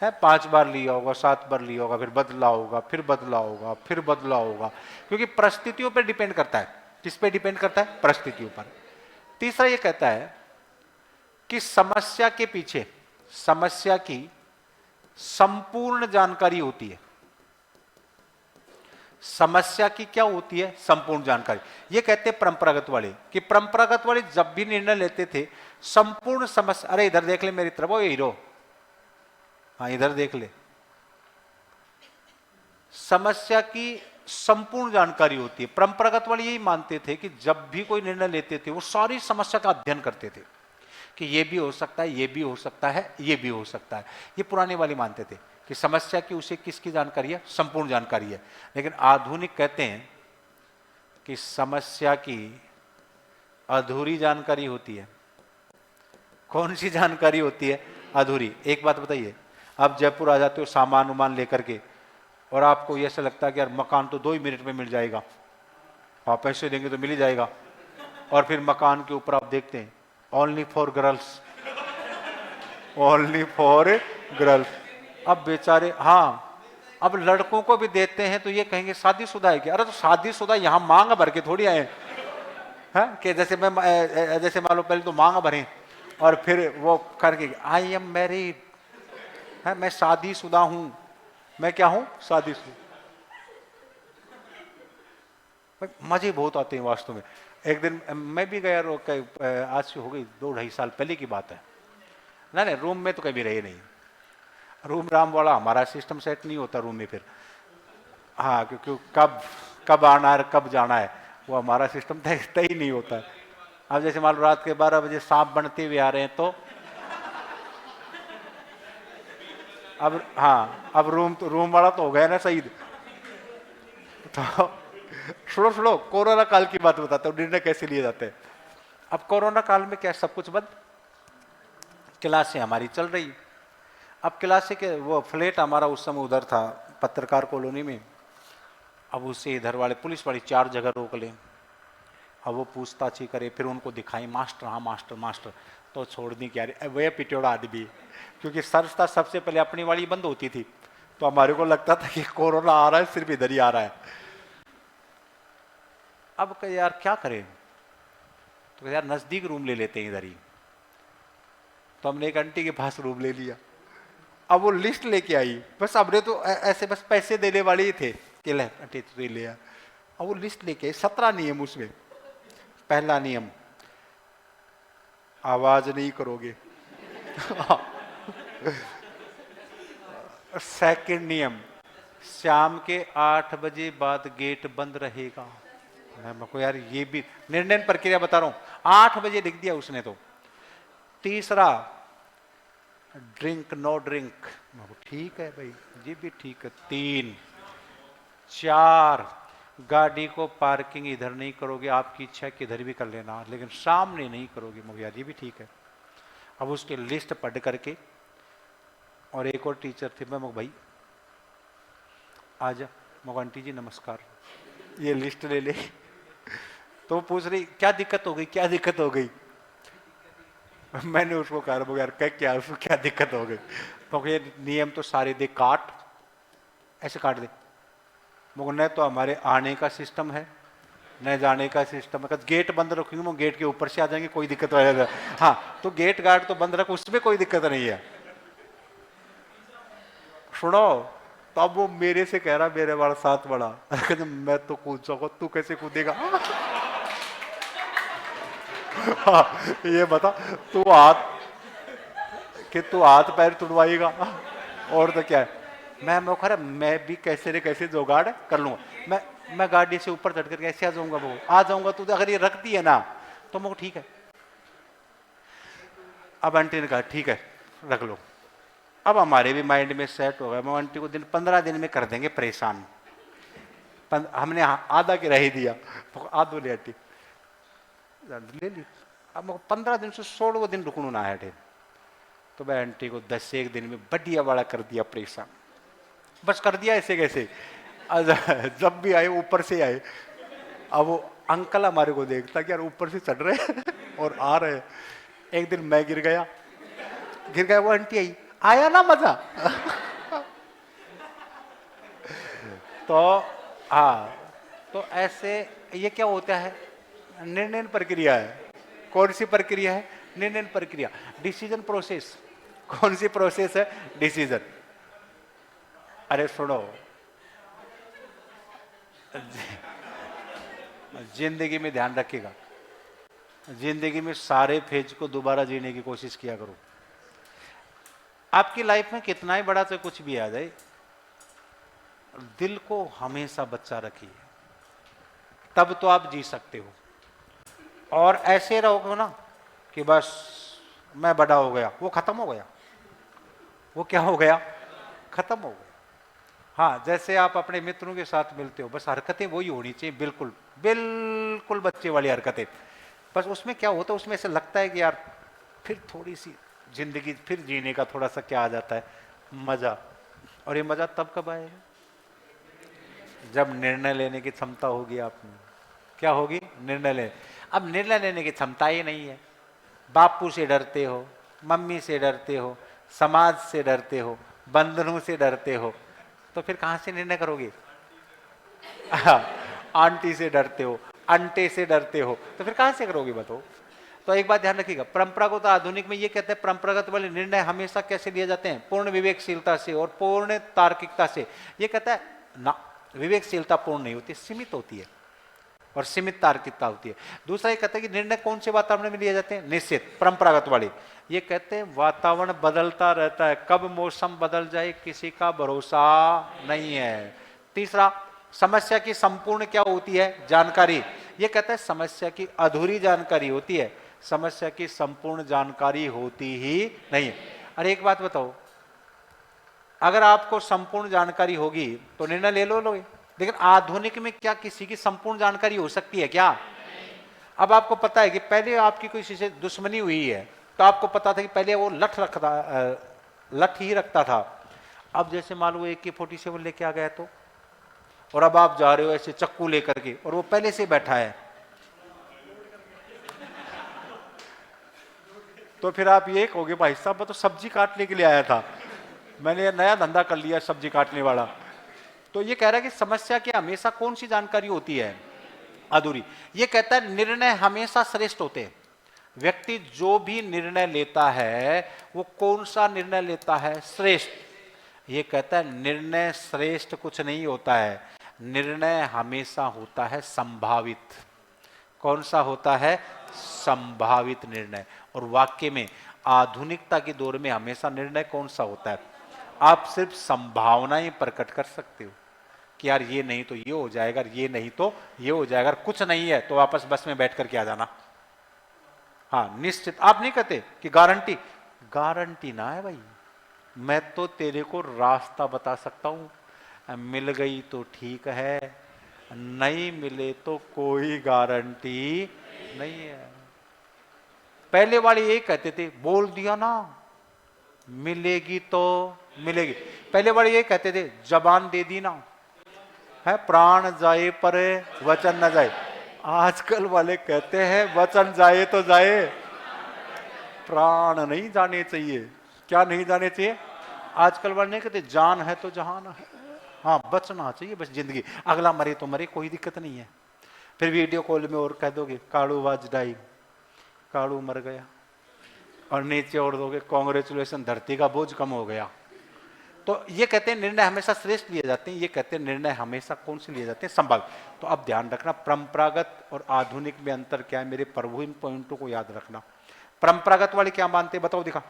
है 5 बार लिया होगा, 7 बार लिया होगा, फिर बदला होगा, फिर बदला होगा, फिर बदला होगा। क्योंकि परिस्थितियों पर डिपेंड करता है। किस पे डिपेंड करता है? परिस्थितियों पर। तीसरा ये कहता है कि समस्या के पीछे समस्या की संपूर्ण जानकारी होती है। समस्या की क्या होती है? संपूर्ण जानकारी। ये कहते हैं परंपरागत वाले कि परंपरागत वाले जब भी निर्णय लेते थे संपूर्ण समस्या, अरे इधर देख ले मेरी तरफ, वो हीरो, हाँ इधर देख ले, समस्या की संपूर्ण जानकारी होती है। परंपरागत वाले यही मानते थे कि जब भी कोई निर्णय लेते थे वो सारी समस्या का अध्ययन करते थे कि ये भी हो सकता है, ये भी हो सकता है, ये भी हो सकता है। ये पुराने वाले मानते थे कि समस्या की उसे किसकी जानकारी है? संपूर्ण जानकारी है। लेकिन आधुनिक कहते हैं कि समस्या की अधूरी जानकारी होती है। कौन सी जानकारी होती है? अधूरी। एक बात बताइए, आप जयपुर आ जाते हो सामान उमान लेकर के, और आपको ऐसा लगता है कि यार मकान तो 2 ही मिनट में मिल जाएगा, आप पैसे देंगे तो मिल ही जाएगा, और फिर मकान के ऊपर आप देखते हैं only for girls, only for girls. अब बेचारे, हाँ, अब लड़कों को भी देते हैं तो ये कहेंगे शादीशुदा है क्या? अरे तो शादीशुदा यहाँ मांग भर के थोड़ी आए हैं कि जैसे जैसे मान लो पहले तो मांग भरें और फिर वो करके आई एम मैरिड है, मैं शादीशुदा हूं। मैं क्या हूं? शादीशुदा। मजे बहुत आते हैं वास्तव में। एक दिन मैं भी गया, आज से हो गई 2-2.5 साल पहले की बात है। नहीं, रूम में तो कभी रहे नहीं, रूम राम वाला हमारा सिस्टम सेट नहीं होता रूम में फिर। हाँ, क्योंकि कब कब आना है कब जाना है वो हमारा सिस्टम तय ही नहीं होता है। अब जैसे मान लो रात के 12 बजे सांप बनते हुए आ रहे हैं तो अब, हाँ, अब रूम वाला तो हो गया ना शहीद। तो सुनो कोरोना काल की बात बताता हूँ, निर्णय कैसे लिए जाते हैं। अब कोरोना काल में क्या सब कुछ बंद, क्लासें हमारी चल रही। अब क्लासें के वो फ्लैट हमारा उस समय उधर था पत्रकार कॉलोनी में। अब उससे इधर वाले पुलिस वाली 4 जगह रोक लें, अब वो पूछताछी करे, फिर उनको दिखाई मास्टर, हाँ मास्टर मास्टर, तो छोड़नी क्या रही वह पिटोड़ा आदमी, क्योंकि सरसता सबसे पहले अपनी वाली बंद होती थी, तो हमारे को लगता था कि कोरोना आ रहा है सिर्फ इधर ही आ रहा है। अब यार क्या करें, तो यार नजदीक रूम ले लेते हैं इधर ही। तो हमने एक आंटी के पास रूम ले लिया। अब वो लिस्ट लेके आई, बस हमने तो ऐसे बस पैसे देने वाले ही थे कि ले आंटी तो ले। अब वो लिस्ट लेके आई, 17 नियम उसमें। पहला नियम, आवाज नहीं करोगे। सेकंड नियम, शाम के 8 बजे बाद गेट बंद रहेगा। मैं को यार ये भी निर्णय प्रक्रिया बता रहा हूं, 8 बजे लिख दिया उसने तो। तीसरा, ड्रिंक नो ड्रिंक, ठीक है भाई, ये भी ठीक है। 3, 4, गाड़ी को पार्किंग इधर नहीं करोगे, आपकी इच्छा कि इधर भी कर लेना, लेकिन सामने नहीं करोगे। मगर यार ये भी ठीक है। अब उसके लिस्ट पढ़ करके, और एक और टीचर थे, मैं भाई आजा, मगर आंटी जी नमस्कार, ये लिस्ट ले ले। तो पूछ रही क्या दिक्कत हो गई, क्या दिक्कत हो गई? मैंने उसको कहा यार क्या उसको क्या दिक्कत हो गई? तो ये नियम तो सारे दे काट, ऐसे काट दे। मगर न तो हमारे आने का सिस्टम है न जाने का सिस्टम है। गेट बंद रखेंगे वो गेट के ऊपर से आ जाएंगे, कोई दिक्कत नहीं। हाँ, तो गेट गार्ड तो बंद रखो, उसमें कोई दिक्कत नहीं है। सुनो, तो अब वो मेरे से कह रहा मेरे वाला साथ बड़ा, मैं तो कूद सकूं, तू कैसे कूदेगा? हाँ, ये बता, तू हाथ पैर तुड़वाएगा और तो क्या है? मैं भी कैसे न कैसे जुगाड़ कर लूंगा। मैं गाड़ी से ऊपर चढ़ करके ऐसे आ जाऊंगा। तू अगर ये रखती है ना तो मैं ठीक है। अब आंटी ने कहा ठीक है रख लो। अब हमारे भी माइंड में सेट हो गया, मैं आंटी को 15 दिन में कर देंगे परेशान। हमने आधा के रह दिया, आधो ले आंटी ले ली। अब 15 दिन से 16 दिन रुकनू ना है। तो मैं आंटी को 10 से 1 दिन में बढ़िया वाला कर दिया परेशान। बस कर दिया ऐसे कैसे, जब भी आए ऊपर से आए। अब वो अंकल हमारे को देखता कि यार ऊपर से चढ़ रहे और आ रहे। एक दिन मैं गिर गया, वो आंटी आई, आया ना मजा। तो हाँ, तो ऐसे ये क्या होता है, निर्णय प्रक्रिया है। कौन सी प्रक्रिया है? निर्णय प्रक्रिया, डिसीजन प्रोसेस। कौन सी प्रोसेस है? डिसीजन। अरे सुनो, जिंदगी में ध्यान रखिएगा, जिंदगी में सारे फेज को दोबारा जीने की कोशिश किया करो। आपकी लाइफ में कितना ही बड़ा तो कुछ भी आ जाए, दिल को हमेशा बच्चा रखिए, तब तो आप जी सकते हो। और ऐसे रहोगे ना कि बस मैं बड़ा हो गया, वो खत्म हो गया। वो क्या हो गया? खत्म हो गया। हाँ, जैसे आप अपने मित्रों के साथ मिलते हो, बस हरकतें वही होनी चाहिए, बिल्कुल बिल्कुल बच्चे वाली हरकतें। बस उसमें क्या होता है, उसमें ऐसे लगता है कि यार फिर थोड़ी सी जिंदगी फिर जीने का थोड़ा सा क्या आ जाता है, मजा। और ये मजा तब कब आएगा, जब निर्णय लेने की क्षमता होगी आप में। क्या होगी, निर्णय ले। अब निर्णय लेने की क्षमता ही नहीं है, बापू से डरते हो, मम्मी से डरते हो, समाज से डरते हो, बंधनों से डरते हो, तो फिर कहां से निर्णय करोगे? आंटी से डरते हो, अंटे से डरते हो, तो फिर कहां से करोगे बताओ? तो एक बात ध्यान रखिएगा, परंपरागत आधुनिक में ये कहते हैं परंपरागत वाले निर्णय हमेशा कैसे लिए जाते हैं, पूर्ण विवेकशीलता से और पूर्ण तार्किकता से। ये कहता है ना, विवेकशीलता पूर्ण नहीं होती, सीमित होती है और सीमित तार्किकता होती है। दूसरा ये कहता है कि निर्णय कौन से वातावरण में लिए जाते हैं, निश्चित परंपरागत वाले। ये कहते हैं वातावरण बदलता रहता है, कब मौसम बदल जाए किसी का भरोसा नहीं है। तीसरा, समस्या की संपूर्ण क्या होती है, जानकारी। ये कहता है समस्या की अधूरी जानकारी होती है, समस्या की संपूर्ण जानकारी होती ही नहीं है। अरे एक बात बताओ, अगर आपको संपूर्ण जानकारी होगी तो निर्णय ले लोगे, लेकिन आधुनिक में क्या किसी की संपूर्ण जानकारी हो सकती है क्या? अब आपको पता है कि पहले आपकी किसी से दुश्मनी हुई है, तो आपको पता था कि पहले वो लठ ही रखता था। अब जैसे मान लो AK-47 लेके आ गया तो, और अब आप जा रहे हो ऐसे चक्कू लेकर के, और वो पहले से बैठा है, तो फिर आप ये कहोगे भाई साहब मैं तो सब्जी काटने के लिए आया था, मैंने नया धंधा कर लिया सब्जी काटने वाला। तो ये कह रहा है कि समस्या की हमेशा कौन सी जानकारी होती है, अधूरी। ये कहता है निर्णय हमेशा श्रेष्ठ होते हैं। व्यक्ति जो भी निर्णय लेता है वो कौन सा निर्णय लेता है, श्रेष्ठ। ये कहता है निर्णय श्रेष्ठ कुछ नहीं होता है, निर्णय हमेशा होता है संभावित। कौन सा होता है, संभावित निर्णय। और वाक्य में आधुनिकता के दौर में हमेशा निर्णय कौन सा होता है, आप सिर्फ संभावनाएं प्रकट कर सकते हो कि यार ये नहीं तो ये हो जाएगा, ये नहीं तो ये हो जाएगा, कुछ नहीं है तो वापस बस में बैठ करके आ जाना। हाँ निश्चित, आप नहीं कहते कि गारंटी, गारंटी ना है भाई, मैं तो तेरे को रास्ता बता सकता हूं, मिल गई तो ठीक है, नहीं मिले तो कोई गारंटी नहीं है। पहले वाले ये कहते थे बोल दिया ना मिलेगी तो मिलेगी, पहले वाले ये कहते थे जबान दे दी ना है, प्राण जाए पर वचन न जाए। आजकल वाले कहते हैं वचन जाए तो जाए, प्राण नहीं जाने चाहिए। क्या नहीं जाने चाहिए? आजकल वाले नहीं कहते जान है तो जहान है, हाँ बचना चाहिए बस जिंदगी, अगला मरे तो मरे कोई दिक्कत नहीं है। फिर वीडियो कॉल में और कह दोगे काड़ू वाज डाई, काड़ू मर गया, और नीचे और दोगे कांग्रेचुलेशन धरती का बोझ कम हो गया। तो ये कहते हैं निर्णय हमेशा श्रेष्ठ लिए जाते हैं, ये कहते हैं निर्णय हमेशा कौन से लिए जाते हैं, संभावित। तो अब ध्यान रखना परंपरागत और आधुनिक में अंतर क्या है मेरे प्रभु, इन पॉइंटों को याद रखना। परंपरागत वाले क्या मानते हैं बताओ, दिखा।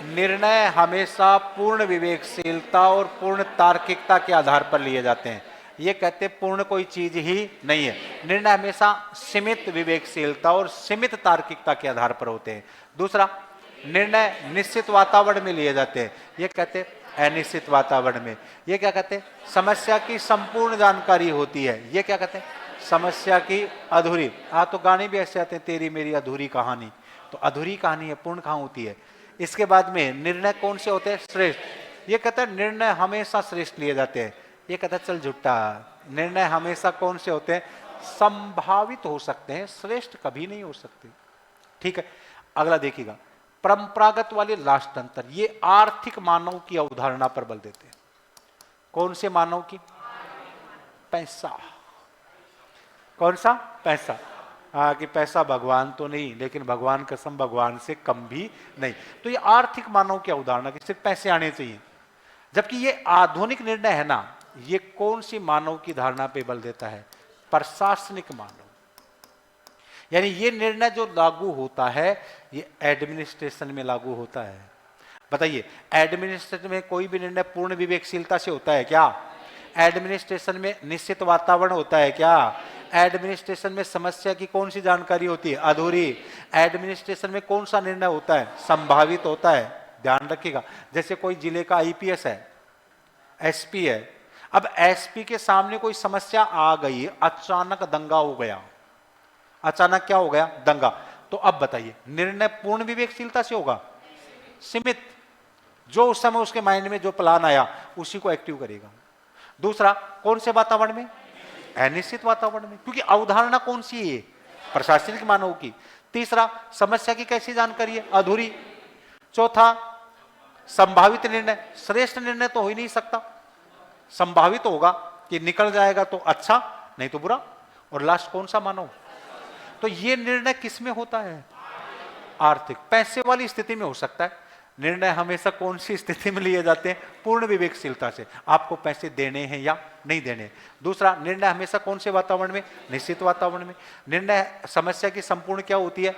निर्णय हमेशा पूर्ण विवेकशीलता और पूर्ण तार्किकता के आधार पर लिए जाते हैं। ये कहते हैं पूर्ण कोई चीज ही नहीं है, निर्णय हमेशा सीमित विवेकशीलता और सीमित तार्किकता के आधार पर होते हैं। दूसरा, निर्णय निश्चित वातावरण में लिए जाते हैं, ये कहते हैं अनिश्चित वातावरण में। ये क्या कहते हैं, समस्या की संपूर्ण जानकारी होती है, ये क्या कहते हैं, समस्या की अधूरी। तो गाने भी ऐसे आते हैं तेरी मेरी अधूरी कहानी, तो अधूरी कहानी है, पूर्ण कहां होती है। इसके बाद में निर्णय कौन से होते हैं, श्रेष्ठ। ये कहता है निर्णय हमेशा श्रेष्ठ लिए जाते हैं, ये कहता है चल झूठा, निर्णय हमेशा कौन से होते हैं, संभावित हो सकते हैं, श्रेष्ठ कभी नहीं हो सकते। ठीक है, अगला देखिएगा, परंपरागत वाले लास्ट अंतर, ये आर्थिक मानव की अवधारणा पर बल देते हैं। कौन से मानव की, पैसा। कौन सा, पैसा। कि पैसा भगवान तो नहीं, लेकिन भगवान कसम भगवान से कम भी नहीं। तो ये आर्थिक मानव की अवधारणा कि सिर्फ पैसे आने चाहिए, जबकि ये आधुनिक निर्णय है ना, ये कौन सी मानव की धारणा पे बल देता है, प्रशासनिक मानव। यानी ये निर्णय जो लागू होता है ये एडमिनिस्ट्रेशन में लागू होता है। बताइए, एडमिनिस्ट्रेशन में कोई भी निर्णय पूर्ण विवेकशीलता से होता है क्या? एडमिनिस्ट्रेशन में निश्चित वातावरण होता है क्या? एडमिनिस्ट्रेशन में समस्या की कौन सी जानकारी होती है, अधूरी। एडमिनिस्ट्रेशन में कौन सा निर्णय होता है, संभावित होता है। ध्यान रखिएगा, जैसे कोई जिले का IPS है, एसपी है। अब एसपी के सामने कोई समस्या आ गई, अचानक दंगा हो गया, अचानक क्या हो गया, दंगा। तो अब बताइए, निर्णय पूर्ण विवेकशीलता से होगा? सीमित, जो उस समय उसके माइंड में जो प्लान आया उसी को एक्टिव करेगा। दूसरा, कौन से वातावरण में? अनिश्चित वातावरण में, क्योंकि अवधारणा कौन सी है? प्रशासनिक मानव की। तीसरा, समस्या की कैसी जानकारी है? अधूरी। चौथा, संभावित निर्णय, श्रेष्ठ निर्णय तो हो ही नहीं सकता, संभावित होगा कि निकल जाएगा तो अच्छा, नहीं तो बुरा। और लास्ट कौन सा मानव? तो ये निर्णय किस में होता है? आर्थिक, पैसे वाली स्थिति में हो सकता है। निर्णय हमेशा कौन सी स्थिति में लिए जाते हैं? पूर्ण विवेकशीलता से, आपको पैसे देने हैं या नहीं देने। दूसरा, निर्णय हमेशा कौन से वातावरण में? निश्चित वातावरण में। निर्णय, समस्या की संपूर्ण क्या होती है?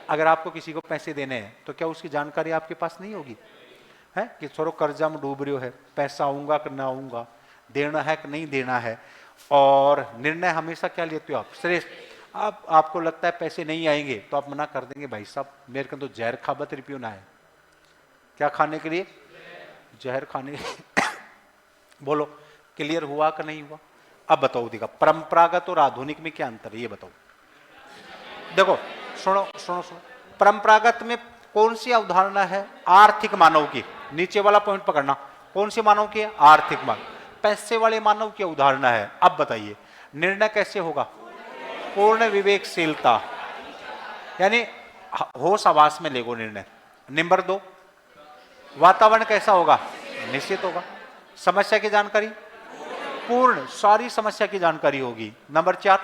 अगर आपको किसी को पैसे देने हैं तो क्या उसकी जानकारी आपके पास नहीं होगी? है कि छोरो कर्जा में डूब रही है, पैसा आऊंगा कि ना आऊंगा, देना है कि नहीं देना है। और निर्णय हमेशा क्या लेते हो आप? श्रेष्ठ। आपको लगता है पैसे नहीं आएंगे तो आप मना कर देंगे, भाई साहब मेरे को तो जहर खाबत रिप्यू ना है। क्या खाने के लिए? जहर खाने के लिए। बोलो, क्लियर हुआ कि नहीं हुआ? अब बताओ, देखा परंपरागत और आधुनिक में क्या अंतर है, ये बताओ। देखो, सुनो सुनो सुनो, परंपरागत में कौन सी अवधारणा है? आर्थिक मानव की। नीचे वाला पॉइंट पकड़ना, कौन सी मानव की है? आर्थिक मानव। पैसे वाले मानव की अवधारणा है। अब बताइए, निर्णय कैसे होगा? पूर्ण विवेकशीलता, यानी होश आवास में लेगो निर्णय। नंबर 2, वातावरण कैसा होगा? निश्चित होगा। समस्या की जानकारी पूर्ण, सारी समस्या की जानकारी होगी। नंबर 4,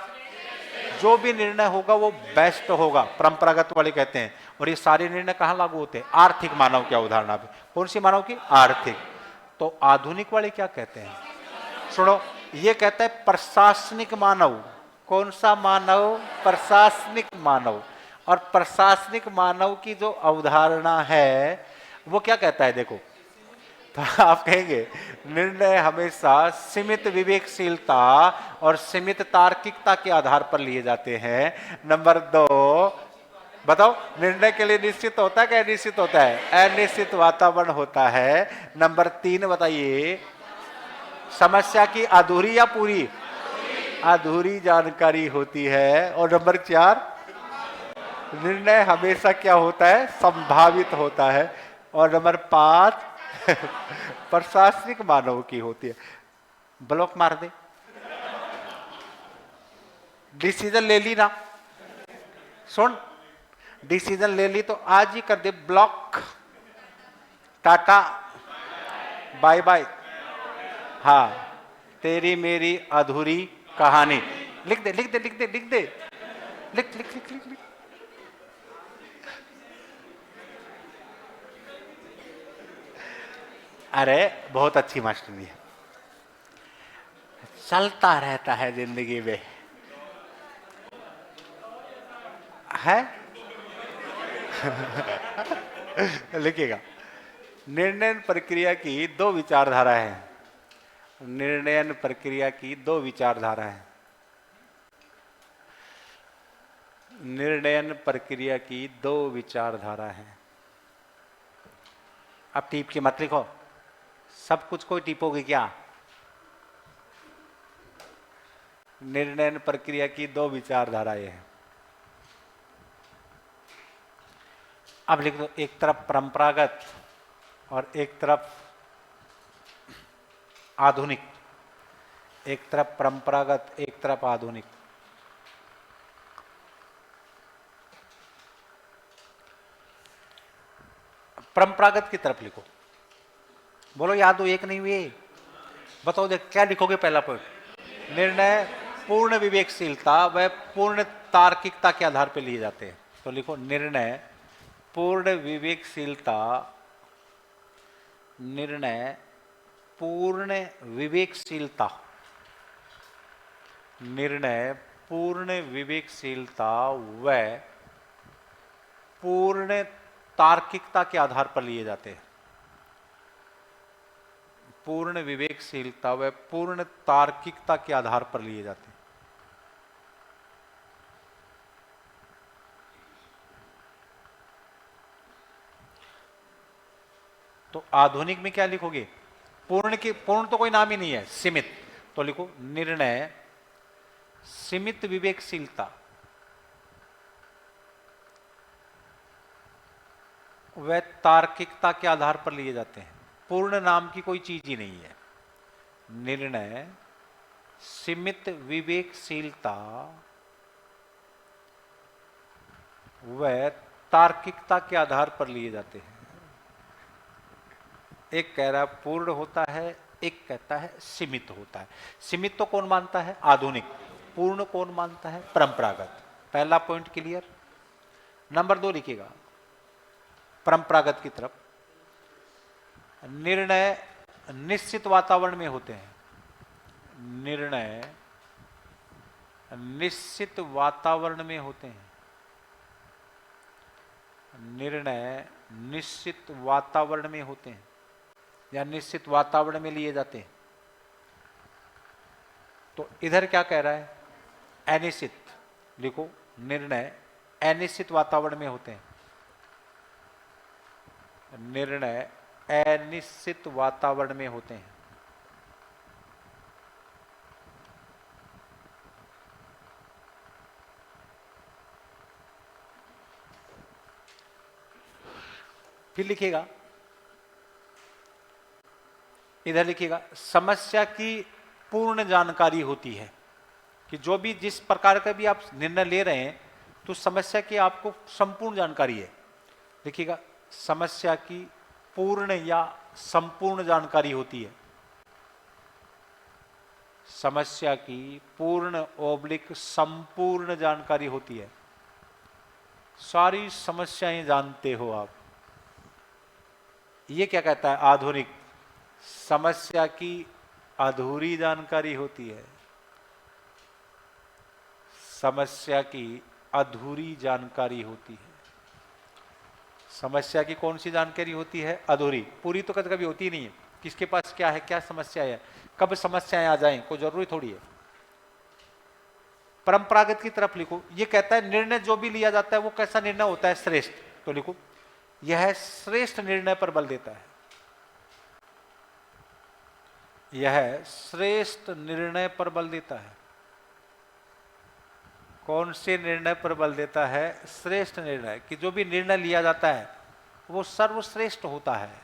जो भी निर्णय होगा वो बेस्ट होगा, परंपरागत वाले कहते हैं। और ये सारे निर्णय कहां लागू होते हैं? आर्थिक मानव की अवधारणा पे। कौन सी मानव की? आर्थिक। तो आधुनिक वाले क्या कहते हैं? सुनो, ये कहता है प्रशासनिक मानव। कौन सा मानव? प्रशासनिक मानव। और प्रशासनिक मानव की जो अवधारणा है वो क्या कहता है? देखो, तो आप कहेंगे निर्णय हमेशा सीमित विवेकशीलता और सीमित तार्किकता के आधार पर लिए जाते हैं। नंबर 2, बताओ, निर्णय के लिए निश्चित होता है क्या अनिश्चित होता है? अनिश्चित वातावरण होता है। नंबर 3 बताइए, समस्या की अधूरी या पूरी? अधूरी जानकारी होती है। और नंबर 4, निर्णय हमेशा क्या होता है? संभावित होता है। और नंबर 5, प्रशासनिक मानव की होती है। ब्लॉक मार दे, डिसीजन ले ली ना, सुन, डिसीजन ले ली तो आज ही कर दे ब्लॉक, टाटा बाय बाय। हाँ, तेरी मेरी अधूरी कहानी। लिख दे लिख दे लिख दे लिख दे, लिख लिख लिख लिख लिख। अरे बहुत अच्छी मास्टरी है, चलता रहता है जिंदगी में, है। लिखिएगा, निर्णय प्रक्रिया की 2 विचारधारा है। निर्णयन प्रक्रिया की 2 विचारधारा है। निर्णयन प्रक्रिया की 2 विचारधारा है। अब टीप के मत लिखो, सब कुछ कोई टीपोगे क्या? निर्णयन प्रक्रिया की 2 विचारधाराएं हैं। अब लिख दो, एक तरफ परंपरागत और एक तरफ आधुनिक। एक तरफ परंपरागत, एक तरफ आधुनिक। परंपरागत की तरफ लिखो। बोलो, याद हो एक नहीं हुई? बताओ देख क्या लिखोगे? पहला पॉइंट, निर्णय पूर्ण विवेकशीलता व पूर्ण तार्किकता के आधार पर लिए जाते हैं। तो लिखो, निर्णय पूर्ण विवेकशीलता, निर्णय पूर्ण विवेकशीलता, निर्णय पूर्ण विवेकशीलता व पूर्ण तार्किकता के आधार पर लिए जाते हैं। पूर्ण विवेकशीलता व पूर्ण तार्किकता के आधार पर लिए जाते हैं। तो आधुनिक में क्या लिखोगे? पूर्ण तो कोई नाम ही नहीं है, सीमित। तो लिखो निर्णय सीमित विवेकशीलता व तार्किकता के आधार पर लिए जाते हैं। पूर्ण नाम की कोई चीज ही नहीं है। निर्णय सीमित विवेकशीलता व तार्किकता के आधार पर लिए जाते हैं। एक कह रहा है पूर्ण होता है, एक कहता है सीमित होता है। सीमित तो कौन मानता है? आधुनिक। पूर्ण कौन मानता है? परंपरागत। पहला पॉइंट क्लियर। नंबर 2 लिखिएगा परंपरागत की तरफ। निर्णय निश्चित वातावरण में होते हैं। निर्णय निश्चित वातावरण में होते हैं। निर्णय निश्चित वातावरण में होते हैं या निश्चित वातावरण में लिए जाते हैं। तो इधर क्या कह रहा है? अनिश्चित। लिखो निर्णय अनिश्चित वातावरण में होते हैं। निर्णय अनिश्चित वातावरण में होते हैं। फिर लिखिएगा, इधर लिखिएगा समस्या की पूर्ण जानकारी होती है। कि जो भी जिस प्रकार का भी आप निर्णय ले रहे हैं तो समस्या की आपको संपूर्ण जानकारी है। देखिएगा समस्या की पूर्ण या संपूर्ण जानकारी होती है। समस्या की पूर्ण ओब्लिक संपूर्ण जानकारी होती है। सारी समस्याएं जानते हो आप। ये क्या कहता है? आधुनिक। समस्या की अधूरी जानकारी होती है। समस्या की अधूरी जानकारी होती है। समस्या की कौन सी जानकारी होती है? अधूरी। पूरी तो कभी कभी होती नहीं है। किसके पास क्या है, क्या समस्या है, कब समस्याएं आ जाएं, कोई जरूरी थोड़ी है। परंपरागत की तरफ लिखो। ये कहता है निर्णय जो भी लिया जाता है वो कैसा निर्णय होता है? श्रेष्ठ। तो लिखो यह श्रेष्ठ निर्णय पर बल देता है। यह श्रेष्ठ निर्णय पर बल देता है। कौन से निर्णय पर बल देता है? श्रेष्ठ निर्णय। कि जो भी निर्णय लिया जाता है वो सर्वश्रेष्ठ होता है।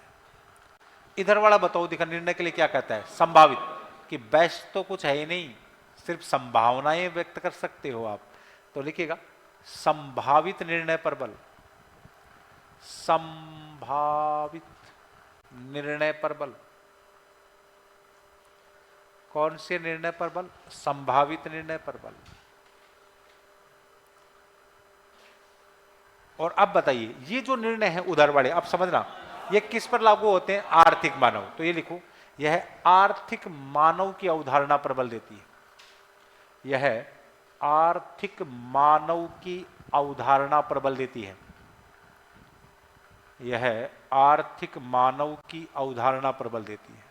इधर वाला बताओ, दिखा निर्णय के लिए क्या कहता है? संभावित। कि बेस्ट तो कुछ है ही नहीं, सिर्फ संभावनाएं व्यक्त कर सकते हो आप। तो लिखिएगा संभावित निर्णय पर बल। संभावित निर्णय पर बल। कौन से निर्णय पर बल? संभावित निर्णय पर बल। और अब बताइए ये जो निर्णय है उधर वाले, अब समझना ये किस पर लागू होते हैं? आर्थिक मानव। तो ये लिखो यह आर्थिक मानव की अवधारणा पर बल देती है। यह आर्थिक मानव की अवधारणा पर बल देती है। यह आर्थिक मानव की अवधारणा पर बल देती है।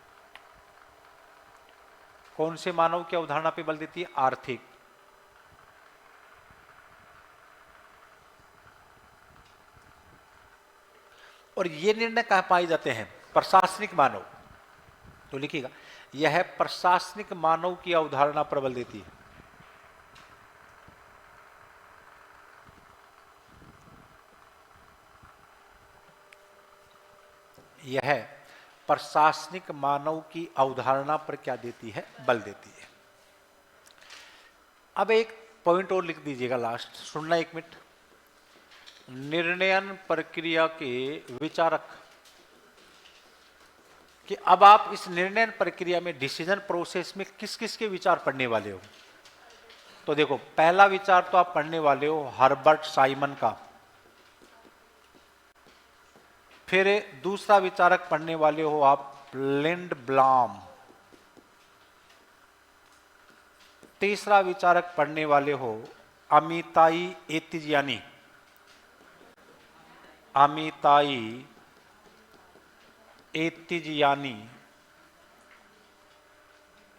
कौन से मानव की अवधारणा पर बल देती है? आर्थिक। और ये निर्णय कहां पाए जाते हैं? प्रशासनिक मानव। तो लिखिएगा यह प्रशासनिक मानव की अवधारणा पर बल देती है। यह प्रशासनिक मानव की अवधारणा पर क्या देती है? बल देती है। अब एक पॉइंट और लिख दीजिएगा लास्ट, सुनना एक मिनट। निर्णयन प्रक्रिया के विचारक। कि अब आप इस निर्णय प्रक्रिया में डिसीजन प्रोसेस में किस किस के विचार पढ़ने वाले हो? तो देखो पहला विचार तो आप पढ़ने वाले हो हर्बर्ट साइमन का। फिर दूसरा विचारक पढ़ने वाले हो आप लिंडब्लॉम। तीसरा विचारक पढ़ने वाले हो अमिताई एतिजियानी। अमिताई एतिजियानी।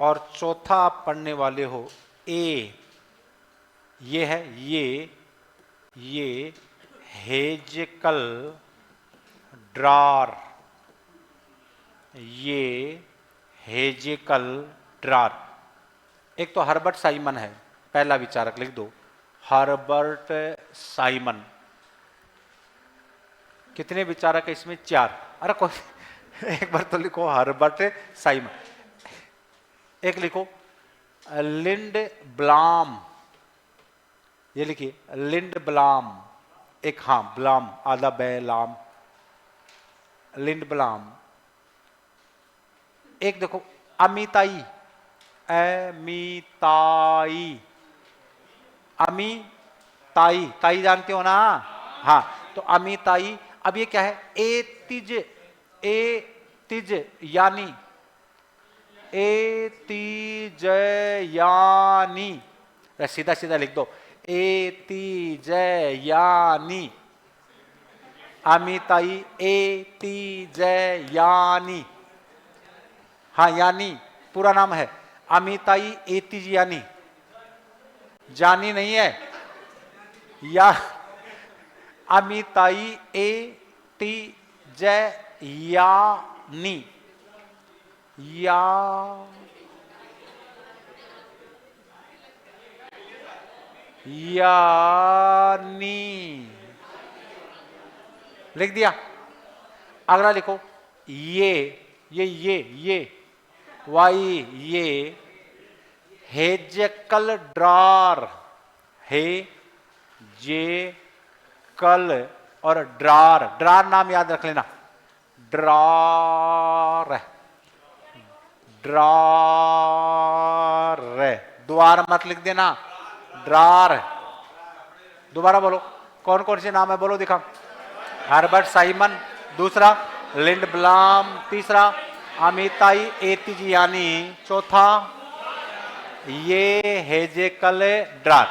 और चौथा आप पढ़ने वाले हो ये है ये हेजेकल ड्रार। ये हेजेकल ड्रार। एक तो हर्बर्ट साइमन है, पहला विचारक, लिख दो हर्बर्ट साइमन। कितने विचारक है इसमें? 4। अरे कोई एक बार तो लिखो हर्बर्ट साइमन। एक लिखो लिंड ब्लाम, ये लिखिए लिंड ब्लाम। एक हाँ ब्लाम, आधा बैलाम, लिंड ब्लाम। एक देखो अमिताई, अमिताई, अमिताई, ताई जानते हो ना? हाँ, तो अमिताई। अब ये क्या है? एतिज, एतिज यानी, एतिजयानी, सीधा सीधा लिख दो एतिजयानी, अमिताई एतिजयानी। हाँ यानी पूरा नाम है अमिताई एतिजयानी, जानी नहीं है या अमिताई एतिजयानी या यानी। लिख दिया? अगला लिखो ये वाई, ये हेजेकल ड्रार, हे जे कल और ड्रार, ड्रार नाम याद रख लेना, ड्रार, ड्रार, द्वार मत लिख देना, ड्रार। दोबारा बोलो, कौन कौन से नाम है बोलो दिखा। हर्बर्ट साइमन, दूसरा लिंड ब्लाम, तीसरा अमिताई एतिजयानी, चौथा ये हेजेकल ड्रार।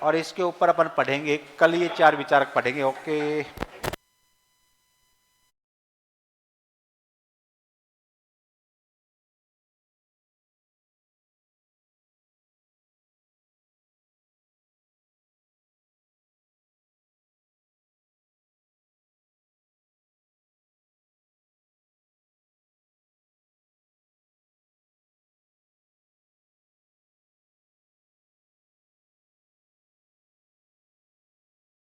और इसके ऊपर अपन पढ़ेंगे कल, ये 4 विचारक पढ़ेंगे। ओके।